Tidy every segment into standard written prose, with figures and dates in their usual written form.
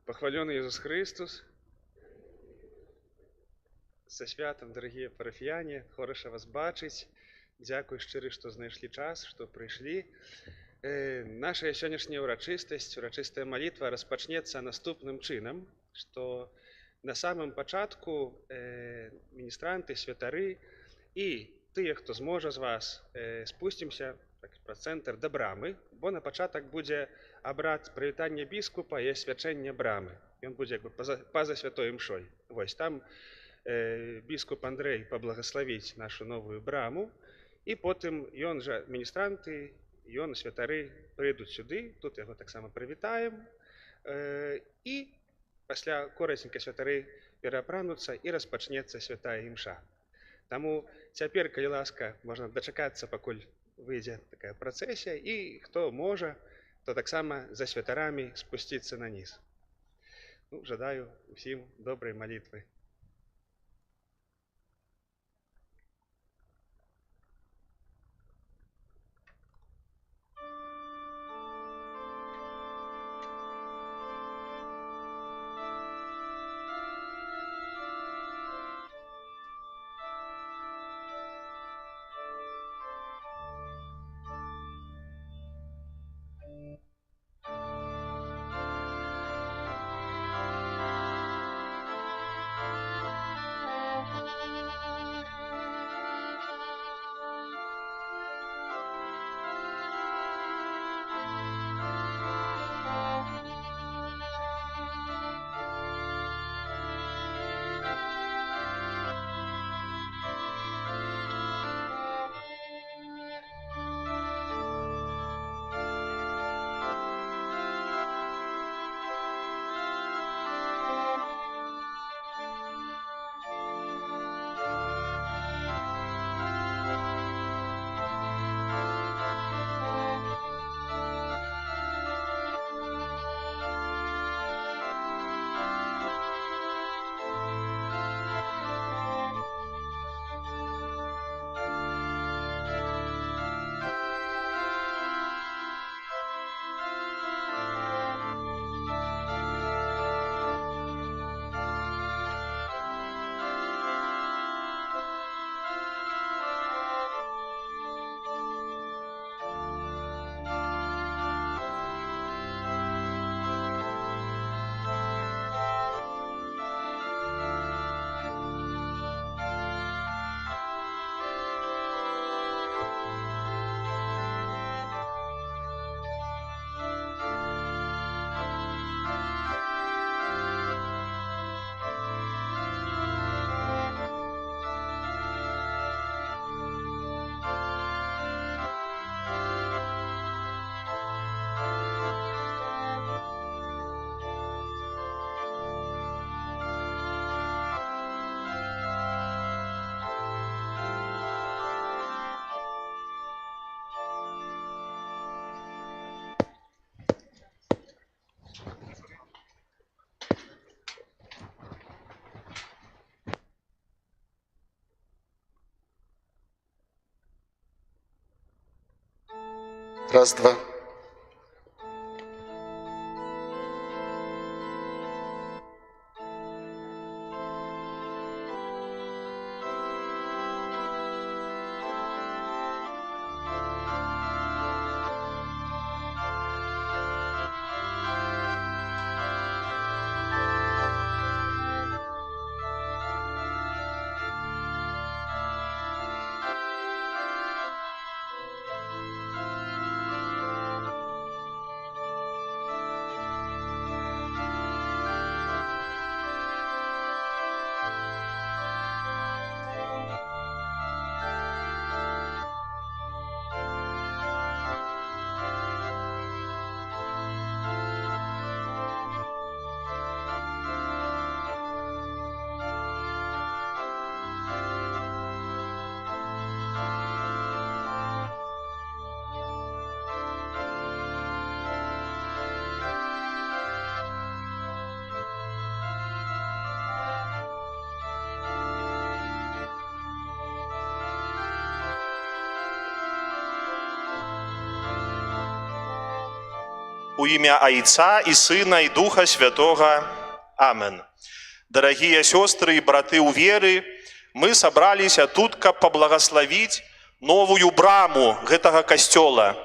Похвалений Ісус Христос. Со святом, дорогие парафіяне, хороша вас бачыць. Дзякуй шчыры, што знайшлі час, што прыйшлі. Наша сённяшняя урачыстая малітва распачнецца наступным чынам, што на самым пачатку міністранты, святары і тыя, хто зможа з вас, спусцімся праз цэнтр да брамы, бо на пачатак будзе абрад прывітання біскупа і асвячэння брамы. Ён будзе па-за святой імшой. Вось там біскуп Андрэй паблагаславіць нашу новую браму, і потым ён жа міністранты, ён святары прыйдуць сюды, тут яго таксама прывітаем, і пасля коратенька святары пераапрануцца і распачнецца святая імша. Таму цяпер, калі ласка, можна дачакацца, пакуль выйдзе такая працэсія, і хто можа, то таксама за святарамі спусціцца на низ. Жадаю усім добрай малітвы. Раз, два. У імя Айца і Сына і Духа Святого. Амен. Дорогие сестры и браты у веры, мы собрались тут, каб поблагословить новую браму гэтага касцёла.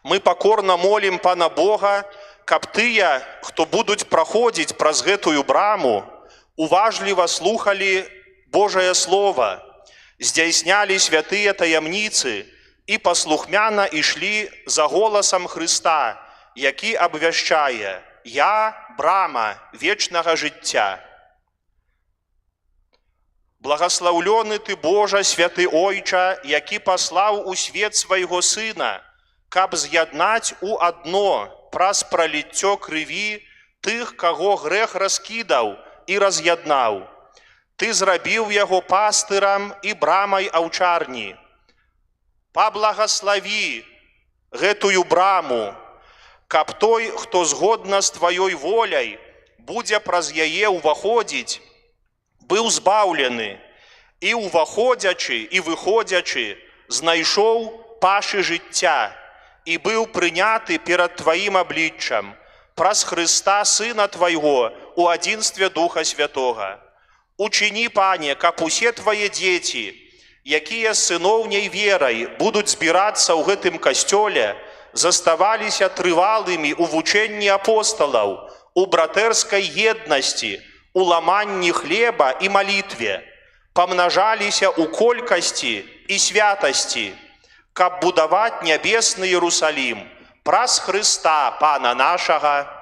Мы покорно молим Пана Бога, каб тыя, хто будуць праходзіць праз гэтую браму, уважліва слухали Божае Слово, здзяйснялі святыя таямніцы і паслухмяна ішлі за голасам Христа, які абвяшчае: «Я – брама вечнага жыцця». Благословлены Ты, Божа, святы Ойча, які паслаў у свет свайго Сына, каб з'яднаць у адно праз праліццё крыві тых, каго грэх раскідаў і раз'яднаў. Ты зрабіў яго пастырам і брамай аўчарні. Паблагаславі гэтую браму, каб той, хто згодна з Тваёй воляй будзе праз яе ўваходзіць, быў збаўлены і, уваходзячы і выходзячы, знайшоў пашы жыцця і быў прыняты перад Тваім абліччам праз Христа, Сына Твайго, у адзінстве Духа Святога. Учыні, Пане, каб усе Твае дзеці, якія з сыноўняй верай будуць збірацца ў гэтым касцёле, заставаліся трывалымі ў вучэнні апосталаў, у братэрскай еднасці, у ламанні хлеба і малітве, памнажаліся ў колькасці і святасці, каб будаваць нябесны Иерусалим праз Христа, Пана нашага.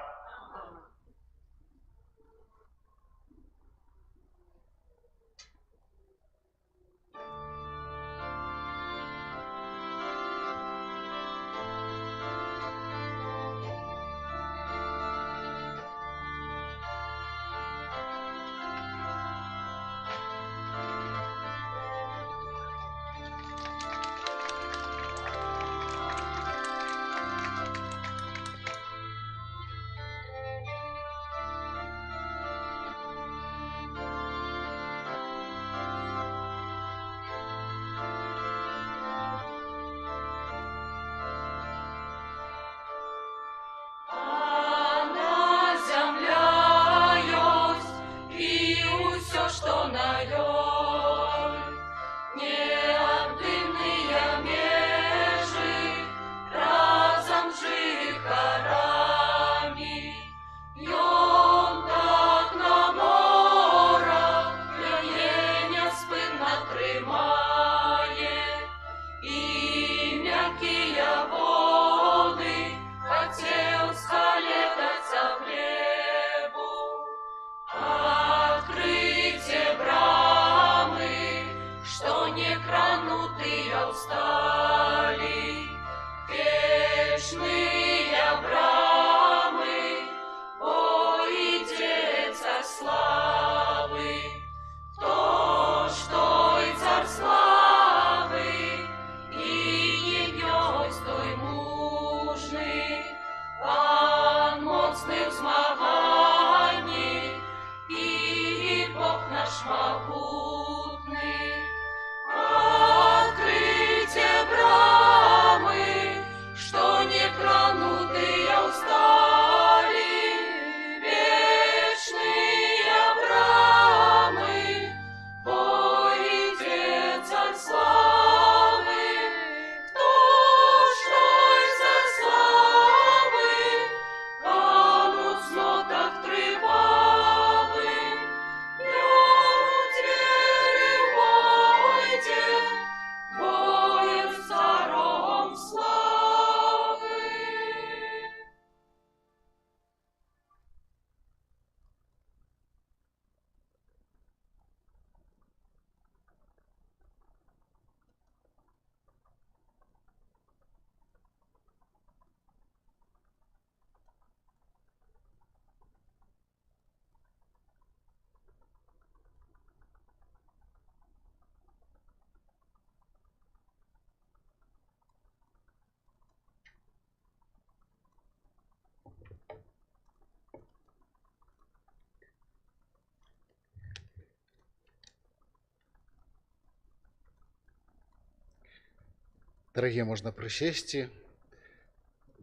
Дарагія, можна прысесці.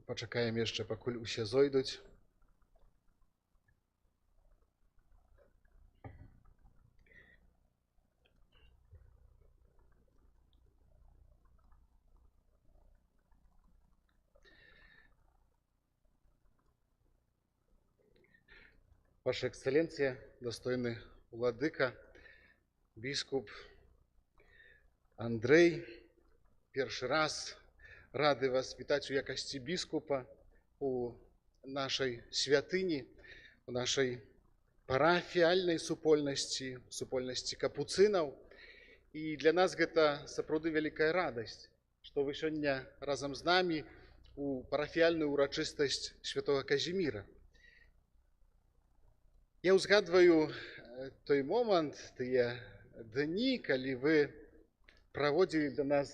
пачакаем яшчэ, пакуль усе зойдуць. Ваша эксцеленція, достойны уладыка, біскуп Андрэй, першы раз рады вас вітаць у якасці біскупа у нашай святыні, у нашай парафіяльнай супольнасці, супольнасці капуцынаў. І для нас гэта сапраўды вялікая радасць, што вы сёння разам з намі у парафіяльную ўрачыстасць святога Казіміра. Я ўзгадваю той момант, тыя дні, калі вы праводзілі для нас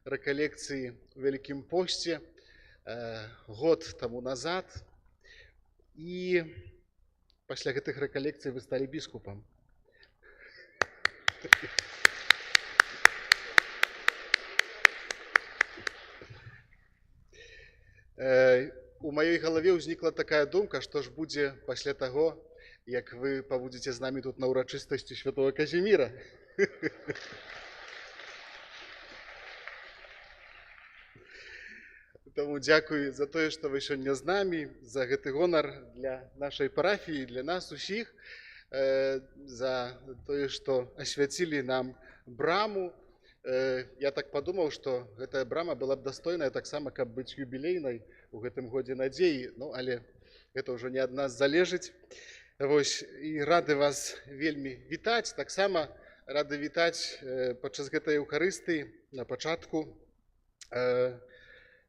рэкалекцыі ў Вялікім посце год таму назад. І пасля гэтых рэкалекцый вы сталі біскупам. У маёй галаве ўзнікла такая думка, што ж будзе пасля таго, як вы пабудзеце з намі тут на ўрачыстасці святого Казіміра. Таму дзякуй за тое, што вы сёння з намі, за гэты гонар для нашай парафіі, для нас усіх, за тое, што асвяцілі нам браму. Я так падумаў, што гэтая брама была б дастойная таксама, каб быць юбілейнай у гэтым годзе надзеі, але гэта ўжо не ад нас залежыць. Вось, і рады вас вельмі вітаць, таксама рады вітаць падчас гэтай Еўхарыстыі на пачатку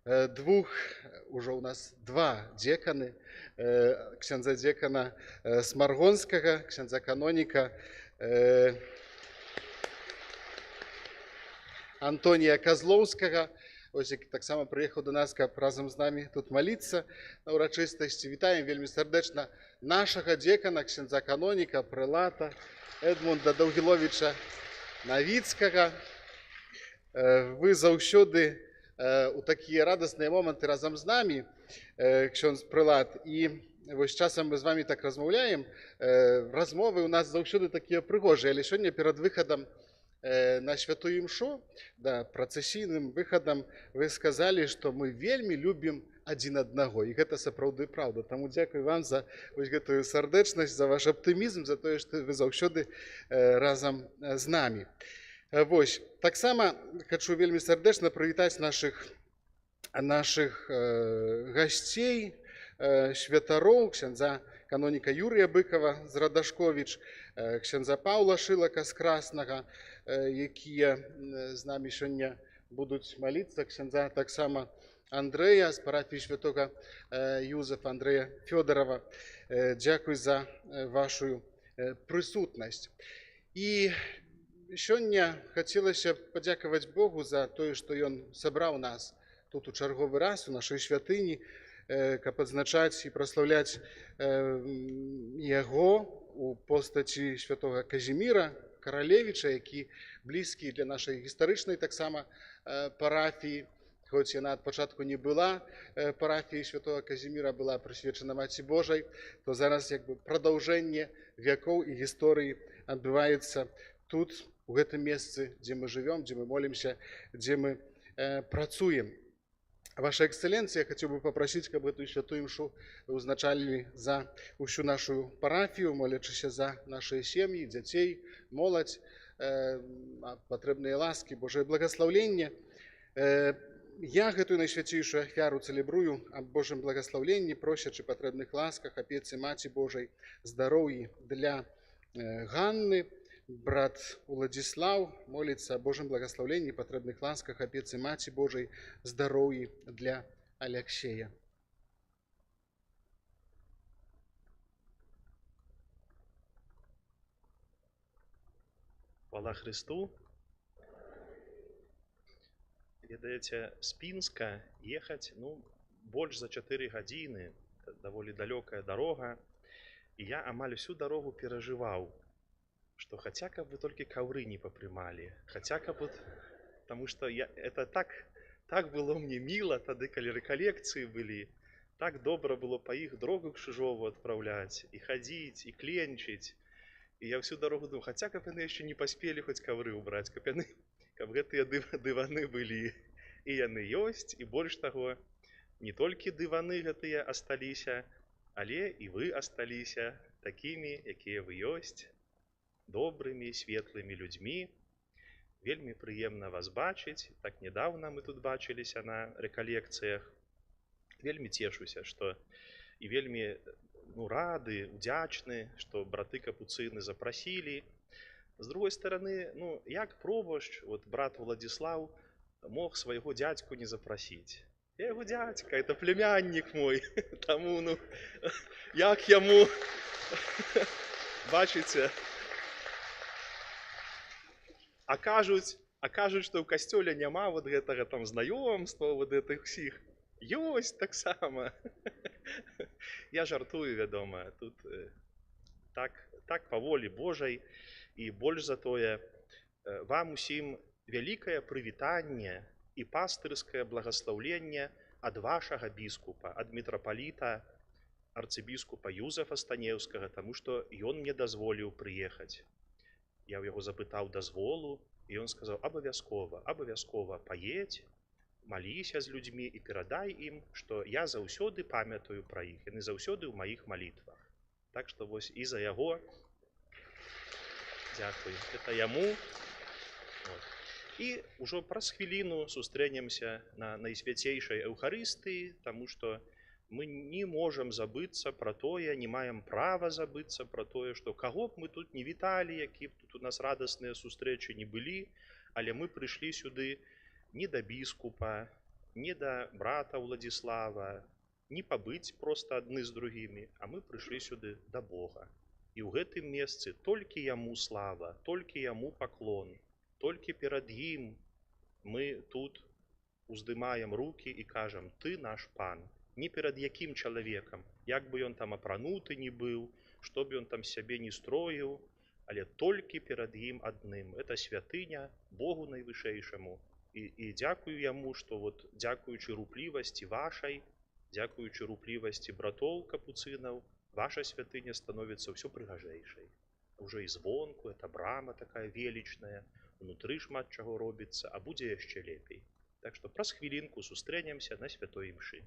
ужо ў нас два дзеканы, ксяндза дзекана Смаргонскага, ксяндза каноніка Антонія Казлоўскага, які таксама прыехаў до нас, каб разам з намі тут маліцца на ўрачыстасці. Вітаем вельмі сардэчна нашага дзекана, ксяндза каноніка, прэлата Эдмунда Даўгіловіча Навіцкага. Вы заўсёды у такія радасныя моманты разам з намі, ксёндз прэлат. І вось часам мы з вамі так размаўляем, размовы у нас заўсёды такія прыгожыя, але сёння перад выхадам на святую імшу, працэсійным выхадам, вы сказалі, што мы вельмі любім адзін аднаго. І гэта сапраўды праўда. Таму дзякуй вам за гэтую сардэчнасць, за ваш аптымізм, за тое, што вы заўсёды разам з намі. Вось, таксама хачу вельмі сардэчна прывітаць нашых гасцей, святароў, ксяндза каноніка Юрыя Быкава з Радашковіч, ксяндза Паўла Шылака з Краснага, якія з намі сёння будуць маліцца, ксяндза таксама Андрэя з парафіі святога Юзефа, Андрэя Фёдорова. Дзякуй за вашу прысутнасць. І сёння хацелася падзякаваць Богу за тое, што Ён сабраў нас тут у чарговы раз у нашай святыні, каб адзначаць і праслаўляць Яго у постаці святога Казіміра Каралевіча, які блізкі для нашай гістарычнай таксама парафіі. Хоць яна ад пачатку не была парафіяй святога Казіміра, была прысвечана Маці Божай, то зараз прадаўжэнне вякоў і гісторыі адбываецца тут, у гэтым месцы, дзе мы жывём, дзе мы молімся, дзе мы працуем. Ваша эксцеленцыя, хацеў бы папрасіць, каб гэтую святую імшу вы ўзначалілі за ўсю нашу парафію, молячыся за нашыя сем'і, дзяцей, моладзь, патрэбныя ласкі, Божае благаслаўленне. Я гэтую найсвяцейшую ахвяру цэлебрую аб Божым благаслаўленні, просячы патрэбных ласках апецы Маці Божай, здароўі для Ганны. Брат Уладзіслаў моліцца о Божым благаслаўленні, патрэбных ласках апецы Маці Божай, здароўі для Аляксея. Хвала Христу. Ведаеце, з Пінска ехаць больш за 4 гадзіны, даволі далёкая дарога, і я амаль усю дарогу перажываў, што хаця каб вы толькі каўры не папрымалі, хаця каб, таму што это Так было мне мила тады, калі рэкалекцыі былі. Так добра было па іх дорогу крыжовую адпраўляць, і хадзіць, і кленчыць. І я всю дорогу думаю, хаця каб яны яшчэ не паспелі хоць кавры ўбраць, каб гэтыя дываны былі. І яны ёсць, і больш таго, не толькі дываны гэтыя асталіся, але і вы асталіся такімі, якія вы ёсць, добрымі, светлымі людзьмі. Вельмі прыемна вас бачыць. Так нядаўна мы тут бачыліся на рэкалекцыях. Вельмі цешуся, што і вельмі рады, удзячны, што браты капуцыны запрасілі. З другой стороны, як пробашч, брат Владзіслаў мог свайго дзядзьку не запрасіць. Я яго дзядзька, это племяннік мой. Таму, як яму, бачыце, а кажуць, што ў касцёле няма гэтага там знаёмства, гэтых усіх. Ёсць таксама. Я жартую, вядома, тут так па волі Божай. І больш за тое, вам усім вялікае прывітанне і пастырскае благаслаўленне ад вашага біскупа, ад мітрапаліта, арцыбіскупа Юзефа Станеўскага, таму што ён мне дазволіў прыехаць. Я ў яго запытаў дазволу, і ён сказаў, абавязкова паедзь, маліся з людзьмі і перадай ім, што я заўсёды памятаю пра іх, яны заўсёды ў маіх малітвах. Так што вось і за яго дзякую. Это яму. І ўжо праз хвіліну сустрэнемся на найсвяцейшай Эўхарыстыі, таму што мы не можам забыцца пра тое, не маем права забыцца пра тое, што каго б мы тут не віталі, які б тут у нас радасныя сустрэчы не былі, але мы прыйшлі сюды не да біскупа, не да брата Владзіслава, не пабыць проста адны з другімі, а мы прыйшлі сюды да Бога. І ў гэтым месцы толькі яму слава, толькі яму паклон, толькі перад ім мы тут уздымаем рукі і кажам, ты наш пан. Не перад якім чалавекам, як бы ён там апрануты не быў, што б ён там сябе не строіў, але толькі перад ім адным. Это святыня Богу найвышэйшаму. І дзякую яму, што дзякуючы руплівасці вашай, дзякуючы руплівасці братоў капуцынаў, ваша святыня становіцца ўсё прыгажэйшай. Уже і звонку, это брама такая велічная, унутры шмат чаго робіцца, а будзе яшчэ лепей. Так што праз хвілінку сустрэнемся на святой імшы.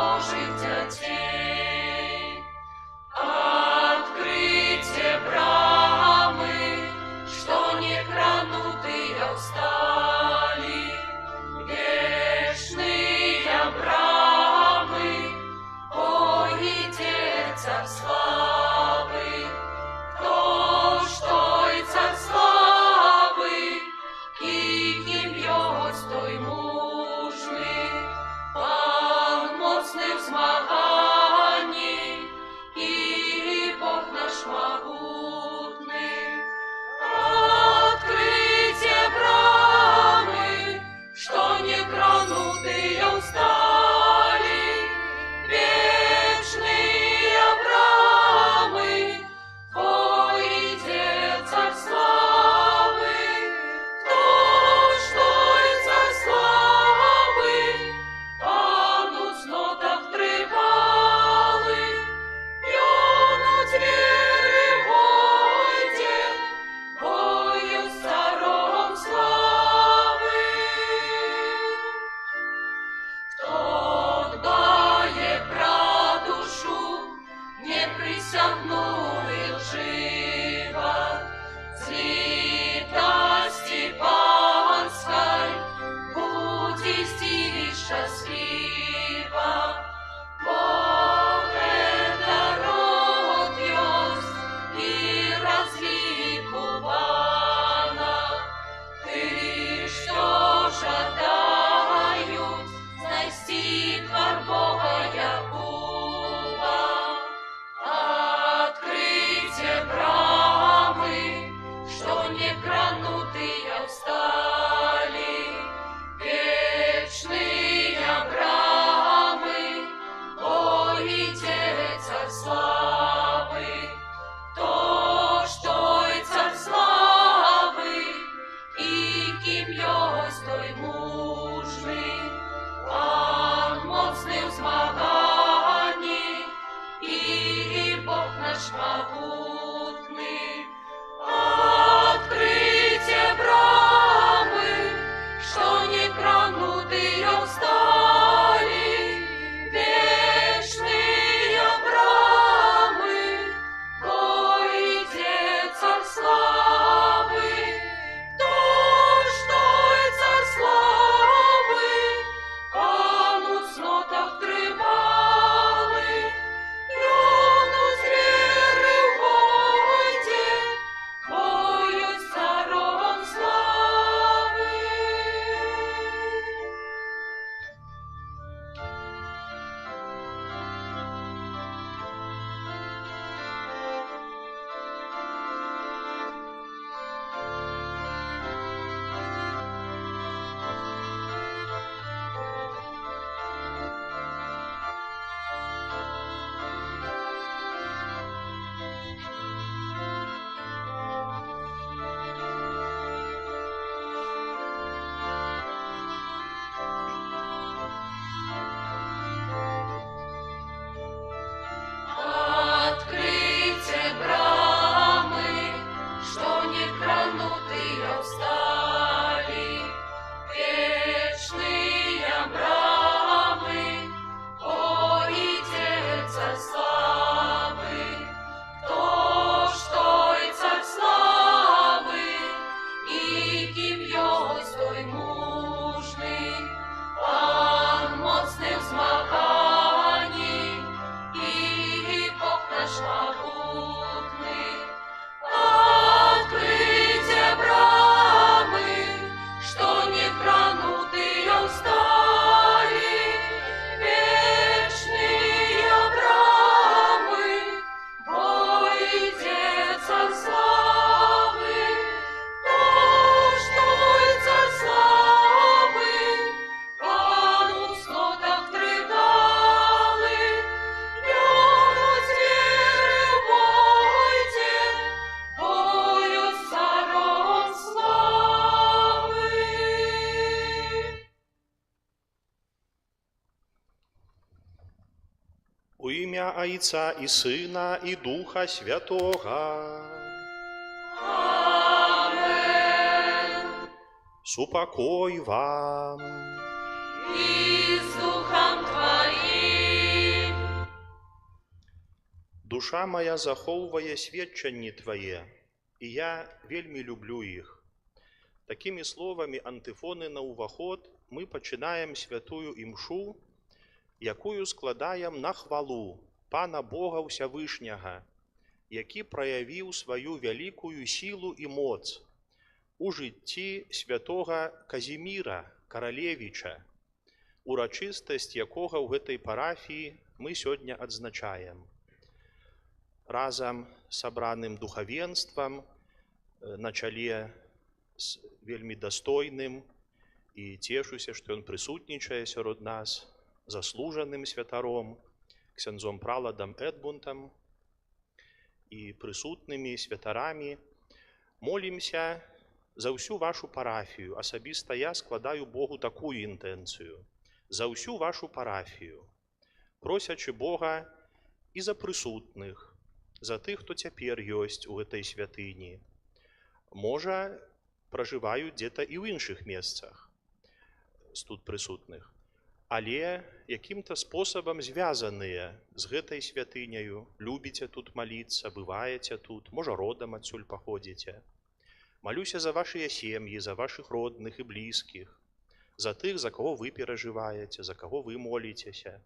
Божих детей. Открытие брамы, что не кранутые устали, вечные брамы, пойдет царь славы. Кто что и царь славы, и ким есть той мужний, пан моцний в змаганні, и Бог наш могутный. Открытие брамы, что не кранутые устали, вечные брамы, пойдет царь славы. Кто что и царь славы, пану знотах тривали, п'яну двері войде, бою з царом слави. Кто дбає про душу, не присягнув і лживо, святости панской будь исти счастлива. Бог это род есть и разликована. Ты что жадают знайти твор Бога Якова. Открытие брамы, что не кранутые устали, вечные брамы, пойдет царь славы. То, что и царь славы, и ким есть той мужний, пан моцний в змаганні, и Бог наш могутный. Открытие брамы, что не кранутые устали, вечные брамы, пойдет царь славы. Кто что и царь славы, пану в знотах тривали, п'яну звери войде, бою з царом слави. Открытие брамы, что не кранутые устали, вечные брамы, пойдет царь славы. Кто что и царь славы, и ким есть той мужний, пан моцний в змаганні, и Бог наш могутный. Открытие брамы, что не кранутые устали, вечные брамы, пойдет царь славы. То, что и царь славы, пану в знотах тривали, п'яну звери войде, бою з царом слави. У ім'я Отця і Сина, і Духа Святого. Амен. Супокой вам. И с духом твоим. Душа моя захоўвае сведчанні твае, і я вельмі люблю іх. Такімі словамі антыфоны на ўваход мы пачынаем святую імшу, якую складаем на хвалу Пана Бога Ўсявышняга, які праявіў сваю вялікую сілу і моц у жыцці святога Казіміра Каралевіча, урачыстасць якога ў гэтай парафіі мы сёння адзначаем. Разам з сабраным духавенствам на чале з вельмі дастойным, і цешуся, што ён прысутнічае сярод нас, заслужаным святаром, ксяндзом праладам Эдмунтам і прысутнымі святарамі, молімся за ўсю вашу парафію. Асабіста я складаю Богу такую інтэнцыю. За ўсю вашу парафію, просячы Бога і за прысутных, за тых, хто цяпер ёсць у гэтай святыні. Можа, пражываюць дзе-то і ў іншых месцах з тут прысутных, але якім-то спосабам звязаныя з гэтай святыняю, любіце тут маліцца, бываеце тут, можа, родам адсюль паходзіце. Малюся за вашыя сем'і, за вашых родных і блізкіх, за тых, за каго вы перажываеце, за каго вы моліцеся,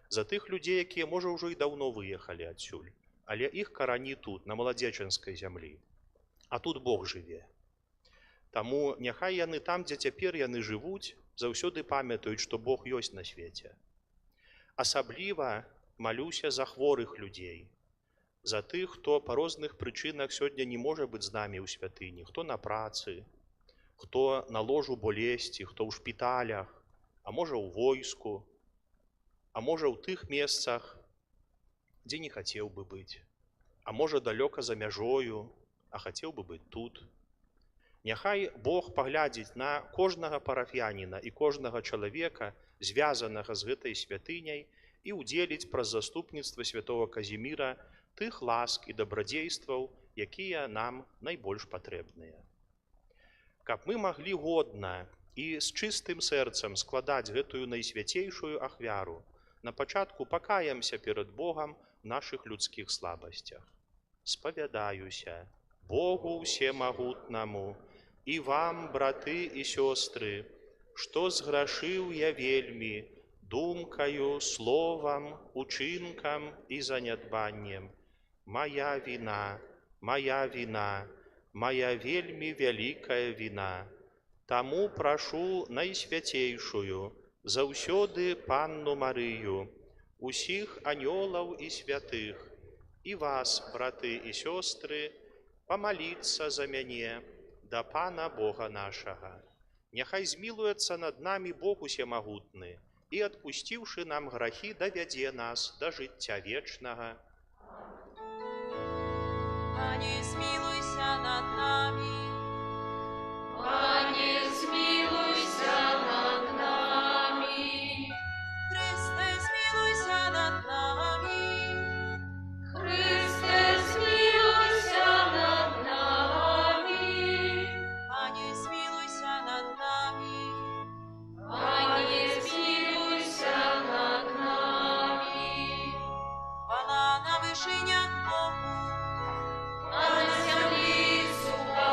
за тых людзей, якія, можа, ўжо і даўно выехалі адсюль, але іх карані тут, на маладзечанскай зямлі. А тут Бог жыве. Таму няхай яны там, дзе цяпер яны жывуць, заўсёды памятаюць, што Бог ёсць на свеце. Асабліва малюся за хворых людзей, за тых, хто па розных прычынах сёння не можа быць з намі ў святыні, хто на працы, хто на ложу болесці, хто ў шпіталях, а можа ў войску, а можа ў тых месцах, дзе не хацеў бы быць, а можа далёка за мяжою, а хацеў бы быць тут. Няхай Бог паглядзіць на кожнага парафіяніна і кожнага чалавека, звязанага з гэтай святыняй, і ўдзеліць праз заступніцтва святого Казіміра тых ласк і дабрадзействаў, якія нам найбольш патрэбныя. Каб мы маглі годна і з чыстым сэрцам складаць гэтую найсвяцейшую ахвяру, на пачатку пакаемся перад Богам в нашых людскіх слабасцях. Спавядаюся Богу Усемагутнаму і вам, браты і сёстры, што зграшыў я вельмі думкаю, словам, учынкам і занядбаннем. Мая віна, мая віна, мая вельмі вялікая віна. Таму прашу найсвяцейшую, заўсёды Панну Марыю, усіх анёлаў і святых, і вас, браты і сёстры, памаліцца за мяне да Пана Бога нашага. Няхай змілуецца над намі Бог Усемагутны і, адпусціўшы нам грахі, давядзе нас да жыцця вечнага. Пане, змілуйся над намі. Пане, змілуйся над намі. Христе, змілуйся над намі. Христе, змілуйся над намі. Пане, змілуйся над намі. Пане, змілуйся над намі. Хвала на вишинях Богу, а на землі слуга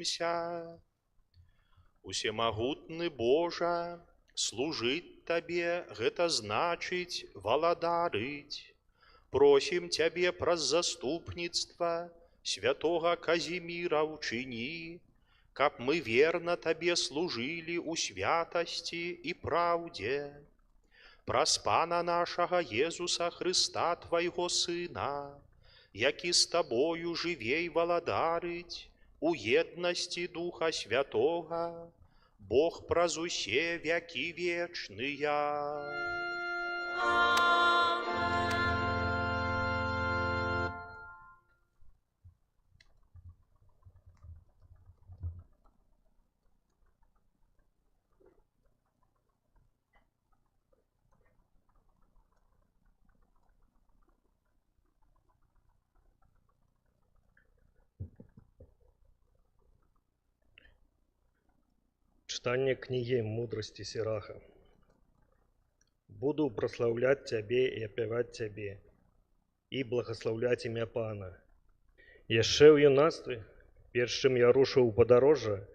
помолімся. Усемагутны Божа, служыць Табе гэта значыць валадарыць. Просім Цябе праз заступніцтва святога Казіміра ўчыні, каб мы верна Табе служылі ў святасці і праўдзе. Праз Пана нашага Езуса Хрыста, Твайго Сына, які з Табою жыве і валадарыць, у еднасці Духа Святога, Бог праз усе вякі вечныя. Читание книги «Мудрости Сираха». Буду прославлять Тебе и опевать Тебе, и благословлять имя Пана. Яшчэ ў юнацтве, перш чым я рушыў у падарожжа,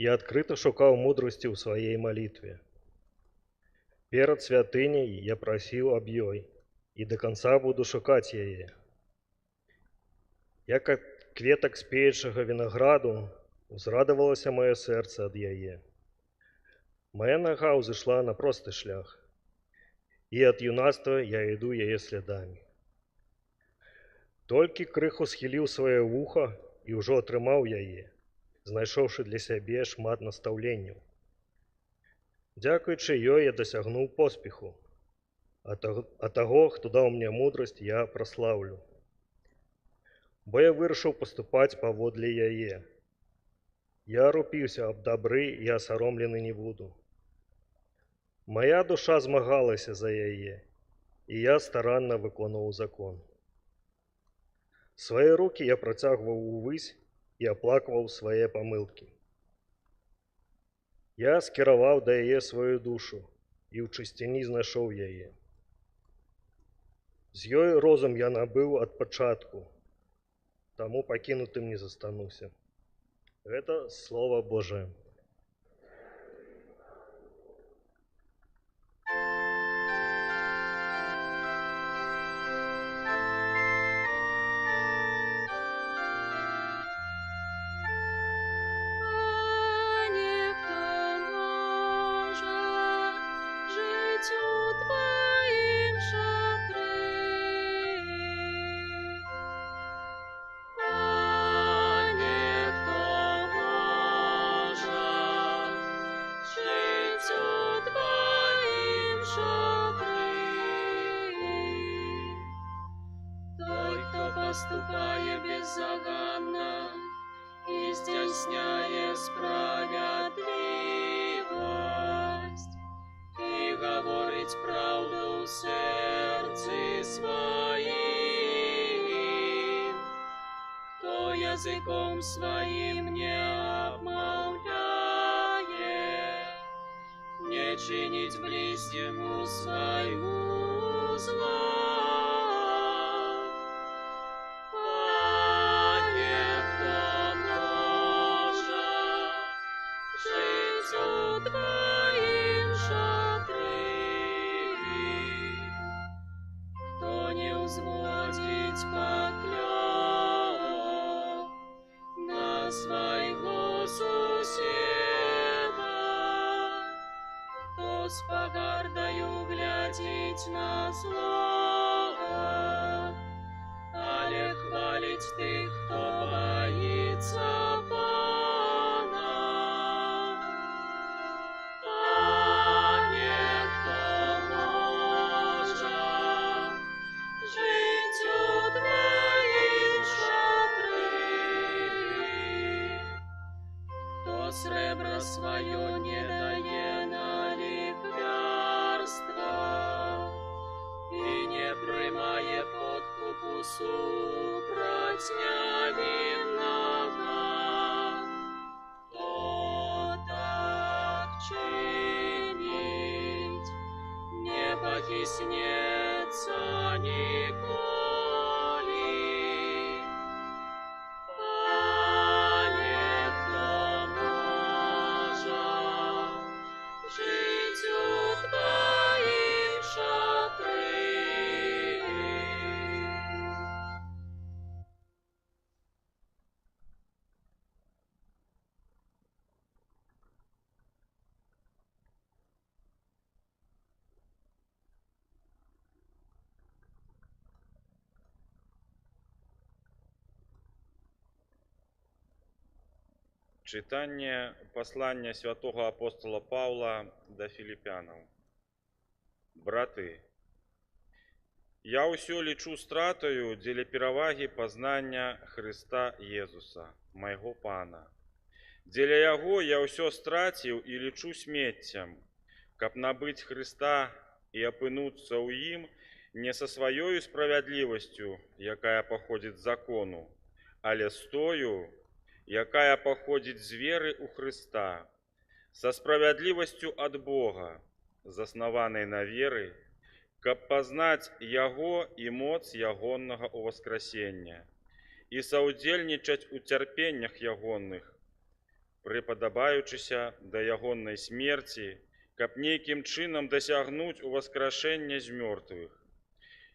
я адкрыта шукаў мудрасці ў сваей малітве. Перад святыняй я прасіў аб ёй, і да канца буду шукаць яе. Як ад кветак спеючага вінаграду, узрадавалася маё сэрца ад яе. Мая нага ўзышла на просты шлях, і ад юнацтва я іду яе слядамі. Толькі крыху схіліў сваё вуха і ўжо атрымаў яе, знайшоўшы для сябе шмат настаўленняў. Дзякуючы ёй я дасягнуў поспеху, а таго, хто даў мне мудрасць, я праслаўлю. Бо я вырашыў паступаць паводле яе. Я рупіўся аб дабры і асаромлены не буду. Мая душа змагалася за яе, і я старанна выконваў закон. Свае рукі я працягваў увысь і аплакваў свае памылкі. Я скіраваў да яе сваю душу і ў чысціні знайшоў яе. З ёй розум я набыў ад пачатку, таму пакінутым не застануся. Гэта Слово Божие. Поступає беззаганно і здійсняє справедливость, і говорить правду в серці своїм, хто язиком своїм не обмовляє, не чинить ближнему своему зла. Взводить поклён на своего суседа, кто с погардою глядить на зло, але хвалить тых, кто боится Пана. Сребро свое не дае на ликвярство и не приймає подкупу супроть невинного. Кто так чинить, не похиснется николи. Пане, Читание послания святого апостола Павла до филиппянам. Браты, я ўсё лічу стратаю дзеля перавагі пазнання Христа Езуса, майго Пана. Дзеля Яго я ўсё страціў і лічу смеццем, каб набыць Христа і апынуцца ў ім не са сваёю справядлівасцю, якая паходзіць з закону, але з тою, якая паходзіць з веры ў Хрыста, са справядлівасцю ад Бога, заснаванай на веры, каб пазнаць Яго і моц Ягоннага ўваскрасення і саўдзельнічаць у цярпеннях Ягонных, прыпадабаючыся да Ягоннай смерці, каб нейкім чынам дасягнуць уваскрашэння з мёртвых.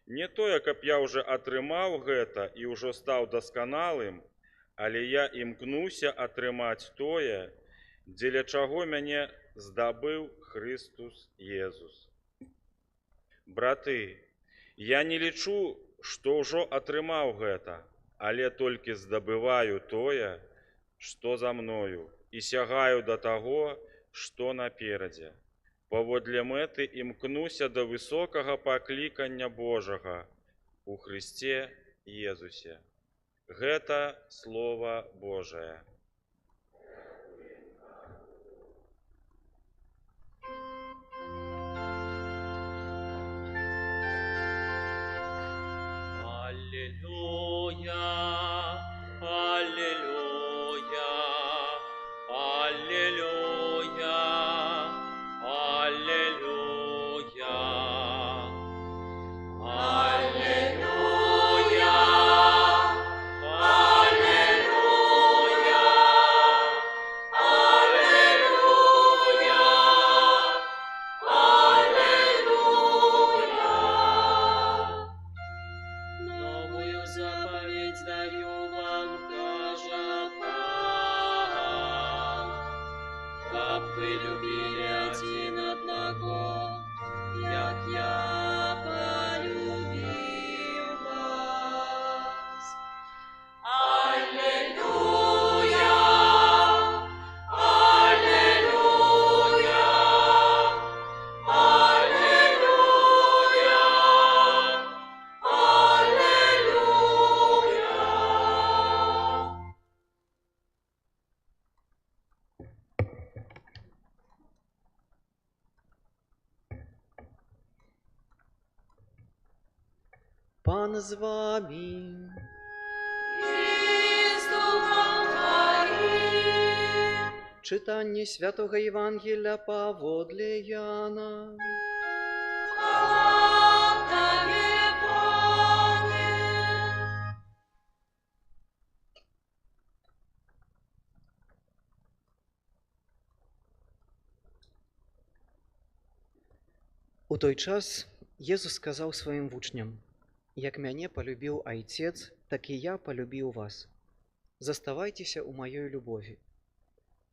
Не тое, каб я ўжо атрымаў гэта і ўжо стаў дасканалым, але я імкнуся атрымаць тое, дзеля чаго мяне здабыў Христус Езус. Браты, я не лічу, што ўжо атрымаў гэта, але толькі здабываю тое, што за мною, і сягаю да таго, што наперадзе. Паводле мэты імкнуся да высокага паклікання Божага у Христе Езусе. Гэта Слово Божае. Аллилуйя, аллилуйя, аллилуйя, аллилуйя. Аллилуйя, аллилуйя, аллилуйя, аллилуйя. Новую заповедь даю вам, кажа Павел, каб вы любили один одного, як я полюбил вас. Аллилуйя, аллилуйя, аллилуйя, аллилуйя. Пан з вами. И с духом твоим. Читання Святого Євангелія паводле Яна. Хвала Тебе, Пане. У той час Єсус сказав своїм вучням: «Як мяне полюбив Айцец, так і я полюбив вас. Заставайтеся у маёй любові.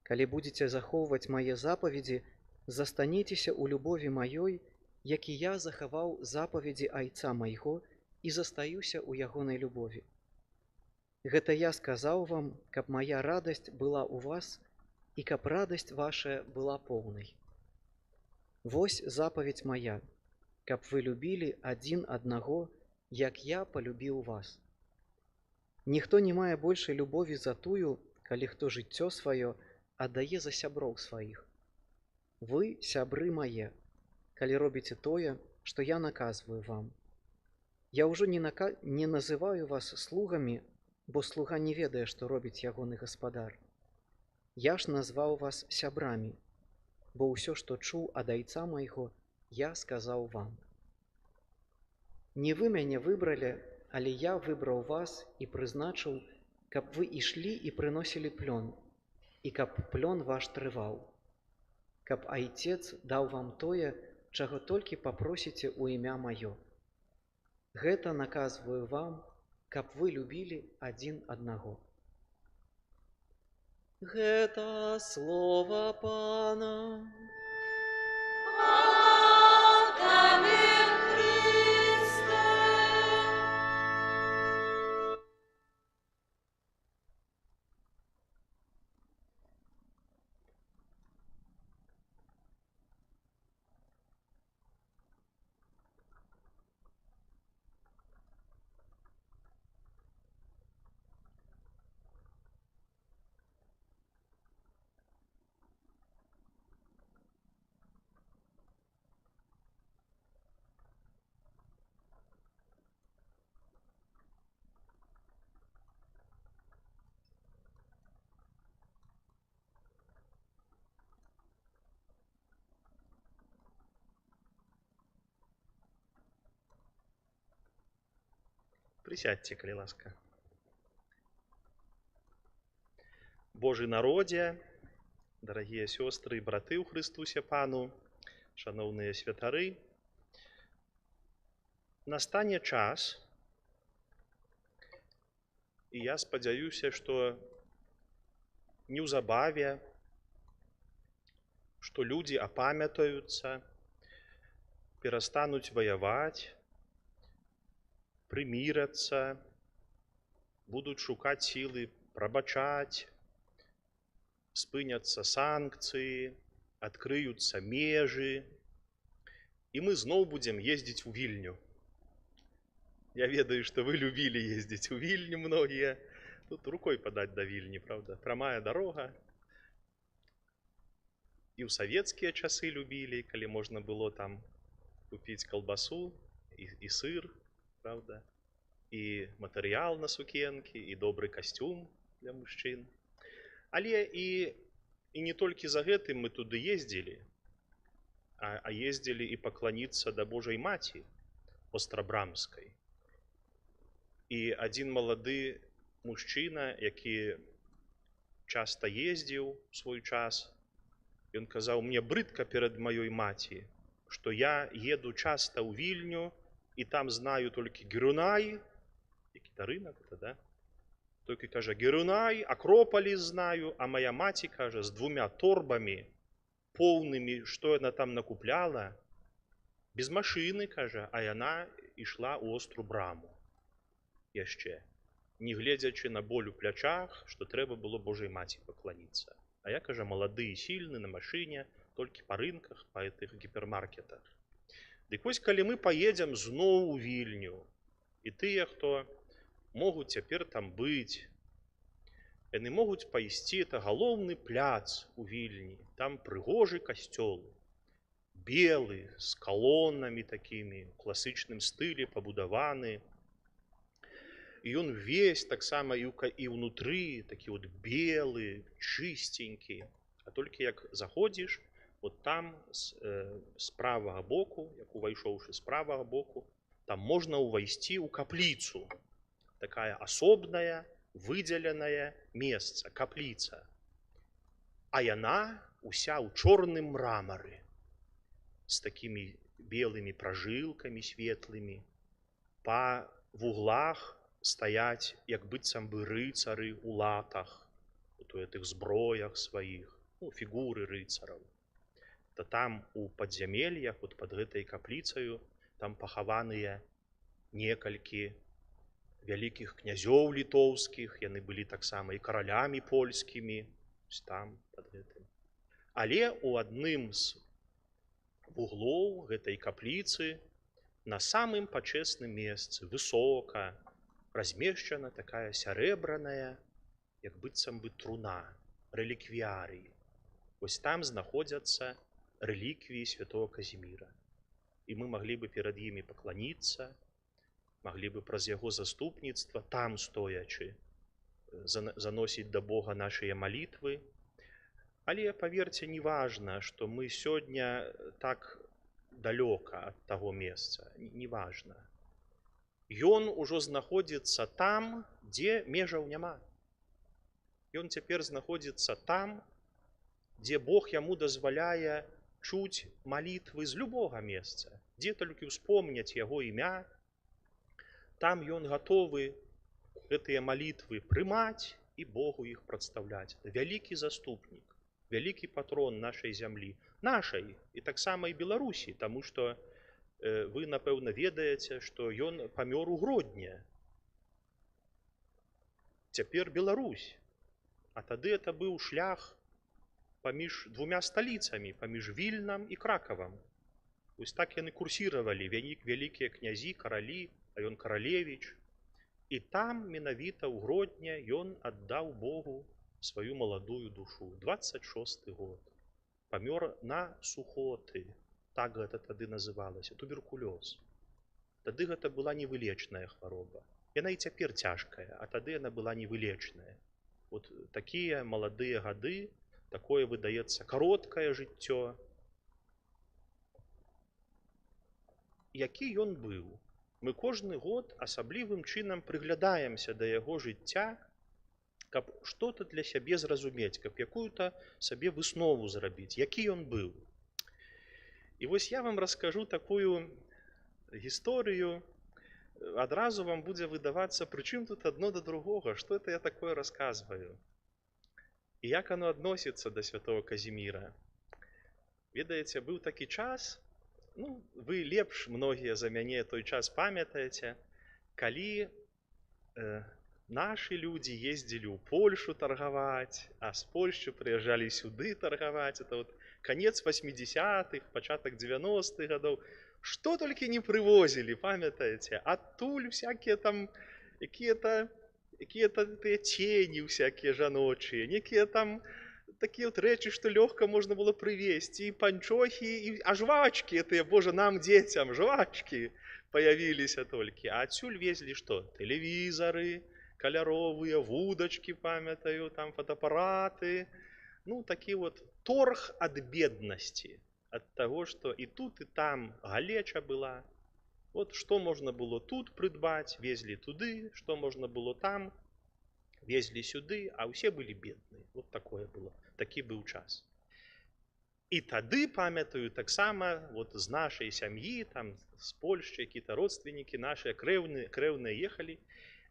Калі будете захоўваць мае запаведзі, застанецеся у любові маёй, як і я захаваў запаведзі Айца майго і застаюся у ягонай любові. Гэта я сказаў вам, каб мая радасць была ў вас і каб радасць ваша была поўнай. Вось запаведь моя, каб вы любілі адзін аднаго, як я полюбіў вас. Ніхто не мае большай любові за тую, калі хто жыццё сваё аддае за сяброў сваіх. Вы сябры мае, калі робіце тое, што я наказваю вам. Я ўжо не называю вас слугамі, бо слуга не ведае, што робіць ягоны гаспадар. Я ж назваў вас сябрамі, бо ўсё, што чуў ад Айца майго, я сказаў вам. Не вы мяне выбралі, але я выбраў вас і прызначыў, каб вы ішлі і прыносілі плён, і каб плён ваш трываў, каб Айцец даў вам тое, чаго толькі папросіце ў імя маё. Гэта наказваю вам, каб вы любілі адзін аднаго». Гэта слова Пана. Хвала Тебе, Христе. Присядьте, калі ласка. Божий народзе, дарагія сёстры і браты ў Хрыстусе Пану, шаноўныя святары, настане час, і я спадзяюся, што неўзабаве, што людзі апамятаюцца, перастануць ваяваць, прымірацца, будуць шукаць сілы прабачаць, спыняцца санкцыі, адкрыюцца межы, і мы зноў будзем ездзіць у Вільню. Я ведаю, што вы любілі ездзіць у Вільню многія. Тут рукой падаць да Вільні, правда? Прамая дарога. І ў савецкія часы любілі, калі можна было там купіць калбасу і сыр, правда? І матэрыял на сукенкі, і добры касцюм для мужчын. Але і не толькі за гэтым мы туды ездзілі, а ездзілі і пакланіцца да Божай Маці Острабрамскай. І адзін малады мужчына, які часта ездзіў у свой час, ён казаў, мне брыдка перад маёй маці, што я еду часта ў Вільню, і там знаю толькі Герунай, які-то рынок, это, да? Толькі, кажа, Герунай, Акропаліс знаю, а моя маці, кажа, з 2 торбамі поўнымі, што яна там накупляла, без машыны, кажа, а яна ішла ў Остру Браму. Яшчэ, не гледзячы на боль у плячах, што трэба было Божай Маці пакланіцца. А я, кажа, малады і сільны на машыне, толькі па рынках, па гэтых гіпермаркетах. Дык вось, калі мы паедзем зноў у Вільню, і тыя, хто могуць цяпер там быць, яны могуць пайсці, это галоўны пляц у Вільні, там прыгожы касцёл, белы, з калонамі такімі, у класычным стылі пабудаваны. І ён весь таксама і ўнутры такі от белы, чыстенькі. А толькі як заходзіш, от там з правага боку, як увайшоўшы з правага боку, там можна ўвайсці ў капліцу. Такая асобная, выдзеленае месца, капліца. А яна уся ў чорным мрамары, з такімі белымі пражылкамі светлымі. Па вуглах стаяць, як быццам бы рыцары ў латах, у гэтых зброях сваіх, фігуры рыцараў. То там у падзямельях, от пад гэтай капліцаю, там пахаваныя некалькі вялікіх князёў літоўскіх, яны былі таксама і каралямі польскімі, там, пад гэтым. Але у адным з вуглоў гэтай капліцы на самым пачесным месцы, высока, размешчана такая сярэбраная, як быццам бы труна, рэліквіярый. Вось там знаходзяцца рэліквіі святого Казіміра. І мы маглі бы перад імі пакланіцца, маглі бы праз яго заступніцтва, там стоячы, заносіць да Бога нашыя малітвы. Але, паверце, не важна, што мы сёння так далёка ад таго месца, не важна. Ён ужо знаходзіцца там, дзе межаў няма. Ён цяпер знаходзіцца там, дзе Бог яму дазваляе чуць малітвы з любога месца, дзе толькі ўспомняць яго імя, там ён гатовы гэтыя малітвы прымаць і Богу іх прадстаўляць. Вялікі заступнік, вялікі патрон нашай зямлі, нашай і таксама і Беларусі, таму што вы, напэўна, ведаеце, што ён памёр у Гродні. Цяпер Беларусь. А тады это быў шлях паміж 2 сталіцамі, паміж Вільнам і Кракавам. Вось так яны курсіравалі, вялікія князі, каралі, а ён каралевіч. І там, менавіта ў Гродні, ён аддаў Богу сваю маладую душу. 26-й год. Памёр на сухоты. Так гэта тады называлася, туберкулёз. Тады гэта была невылечная хвароба. Яна і цяпер цяжкая, а тады яна была невылечная. Вот такія маладыя гады, такое выдаецца кароткае жыццё. Які ён быў? Мы кожны год асаблівым чынам прыглядаемся да яго жыцця, каб што-то для сябе зразумець, каб якую-то сабе выснову зрабіць, які ён быў. І вось я вам раскажу такую гісторыю, адразу вам будзе выдавацца, прычым тут адно да другога, што это я такое расказваю. І як оно адносіцца да святого Казіміра. Ведаеце, быў такі час, ну, вы лепш многія за мяне той час памятаеце, калі нашы людзі ездзілі ў Польшу таргаваць, а з Польшчы прыязджалі сюды таргаваць. Это вот конец 80-х, пачатак 90-х гадоў. Што толькі не прывозілі, памятаеце? Адтуль всякія там, якія-то тыя цені всякія жаночыя, некія там такія вот рэчы, што лёгка можна было прывезці, і панчохі, а жвачкі тыя, божа, нам, дзецям, жвачкі паявіліся толькі. А адсюль везлі што? Тэлевізары, каляровыя, вудачкі, памятаю, там фотоапараты. Ну, такі вот торг ад беднасці, ад таго, што і тут, і там галеча была. Вот што можна было тут прыдбаць, везлі туды, што можна было там, везлі сюды, а ўсе былі бедныя. Вот такое было, такі быў час. І тады, памятаю, таксама вот з нашай сям'і, там з Польшчы, якія-то родственнікі нашыя крэўныя ехалі,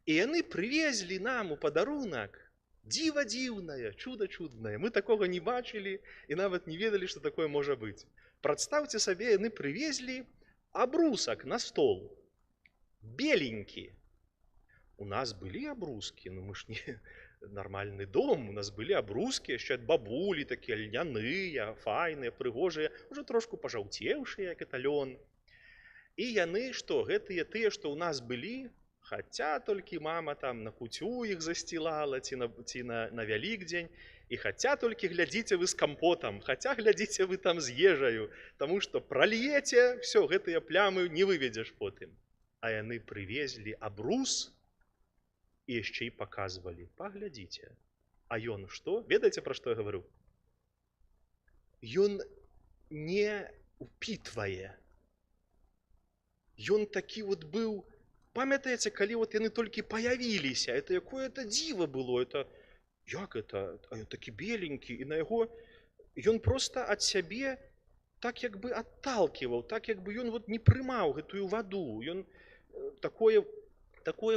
і яны прывезлі нам у падарунак дзіва дзіўнае, чуда чуднае. Мы такога не бачылі і нават не ведалі, што такое можа быць. Прадстаўце сабе, яны прывезлі абрусак на стол. Беленькі. У нас былі абрускі, ну мы ж не нармальны дом, у нас былі абрускі, яшчэ ад бабулі, такія льняныя, файныя, прыгожыя, уже трошку пажаўцеўшыя, як это лён. І яны што, гэтыя тыя, што ў нас былі, хаця толькі мама там на куцю іх засцілала, ці на Вялікдзень, і хаця толькі глядзіце вы з кампотам, хаця глядзіце вы там з ежаю, таму што пральеце, все, гэтыя плямы не выведзеш потым. А яны прывезлі абрус і яшчэ і паказвалі. Паглядзіце. А ён што? Ведаеце, пра што я гавару? Ён не упітвае. Ён такі вот быў. Памятаеце, калі вот яны толькі паявіліся, это якое-то дзіва было, это як это, такі беленькі, і на яго ён проста ад сябе так як бы адталківаў, так як бы ён вот не прымаў гэтую ваду, ён такое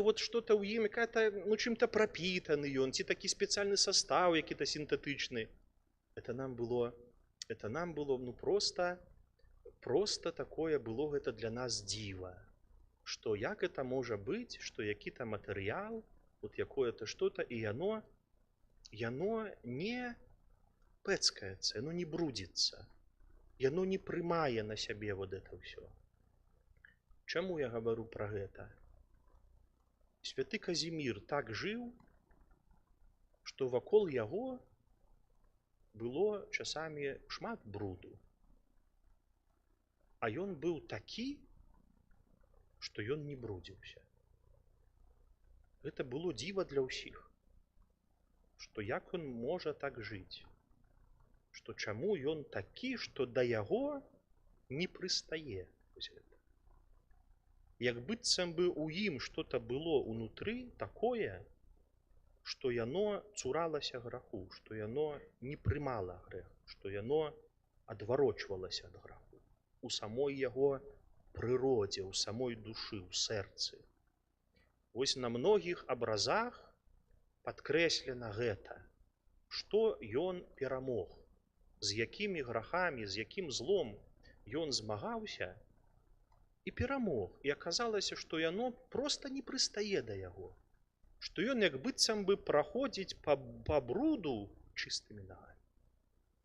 вот что-то ў ім, якая-то, ну, чым-то прапітаны ён, ці такі спецыяльны састаў, які-то сінтэтычны. Это нам было, ну, просто такое было гэта для нас дзіва. Што як это можа быць, што які-то матэрыял, вот якое-то што-то, і яно не пэцкаецца, яно не брудзіцца, яно не прымае на сябе вот это ўсё. Чаму я гавару пра гэта? Святы Казімір так жыў, што вакол яго было часамі шмат бруду. А ён быў такі, што ён не брудзіўся. Гэта было дзіва для ўсіх. Што як ён можа так жыць? Што чаму ён такі, што да яго не прыстае? Як быццам бы ў ім што-то было ўнутры такое, што яно цуралася граху, што яно не прымала грэх, што яно адварочвалася ад граху. У самой яго прыродзе, у самой душы, у сэрцы. Вось на многіх абразах падкрэслена гэта, што ён перамог, з якімі грахамі, з якім злом ён змагаўся і перамог. І аказалася, што яно проста не прыстае да яго, што ён як быццам бы праходзіць па бруду чыстымі нагамі.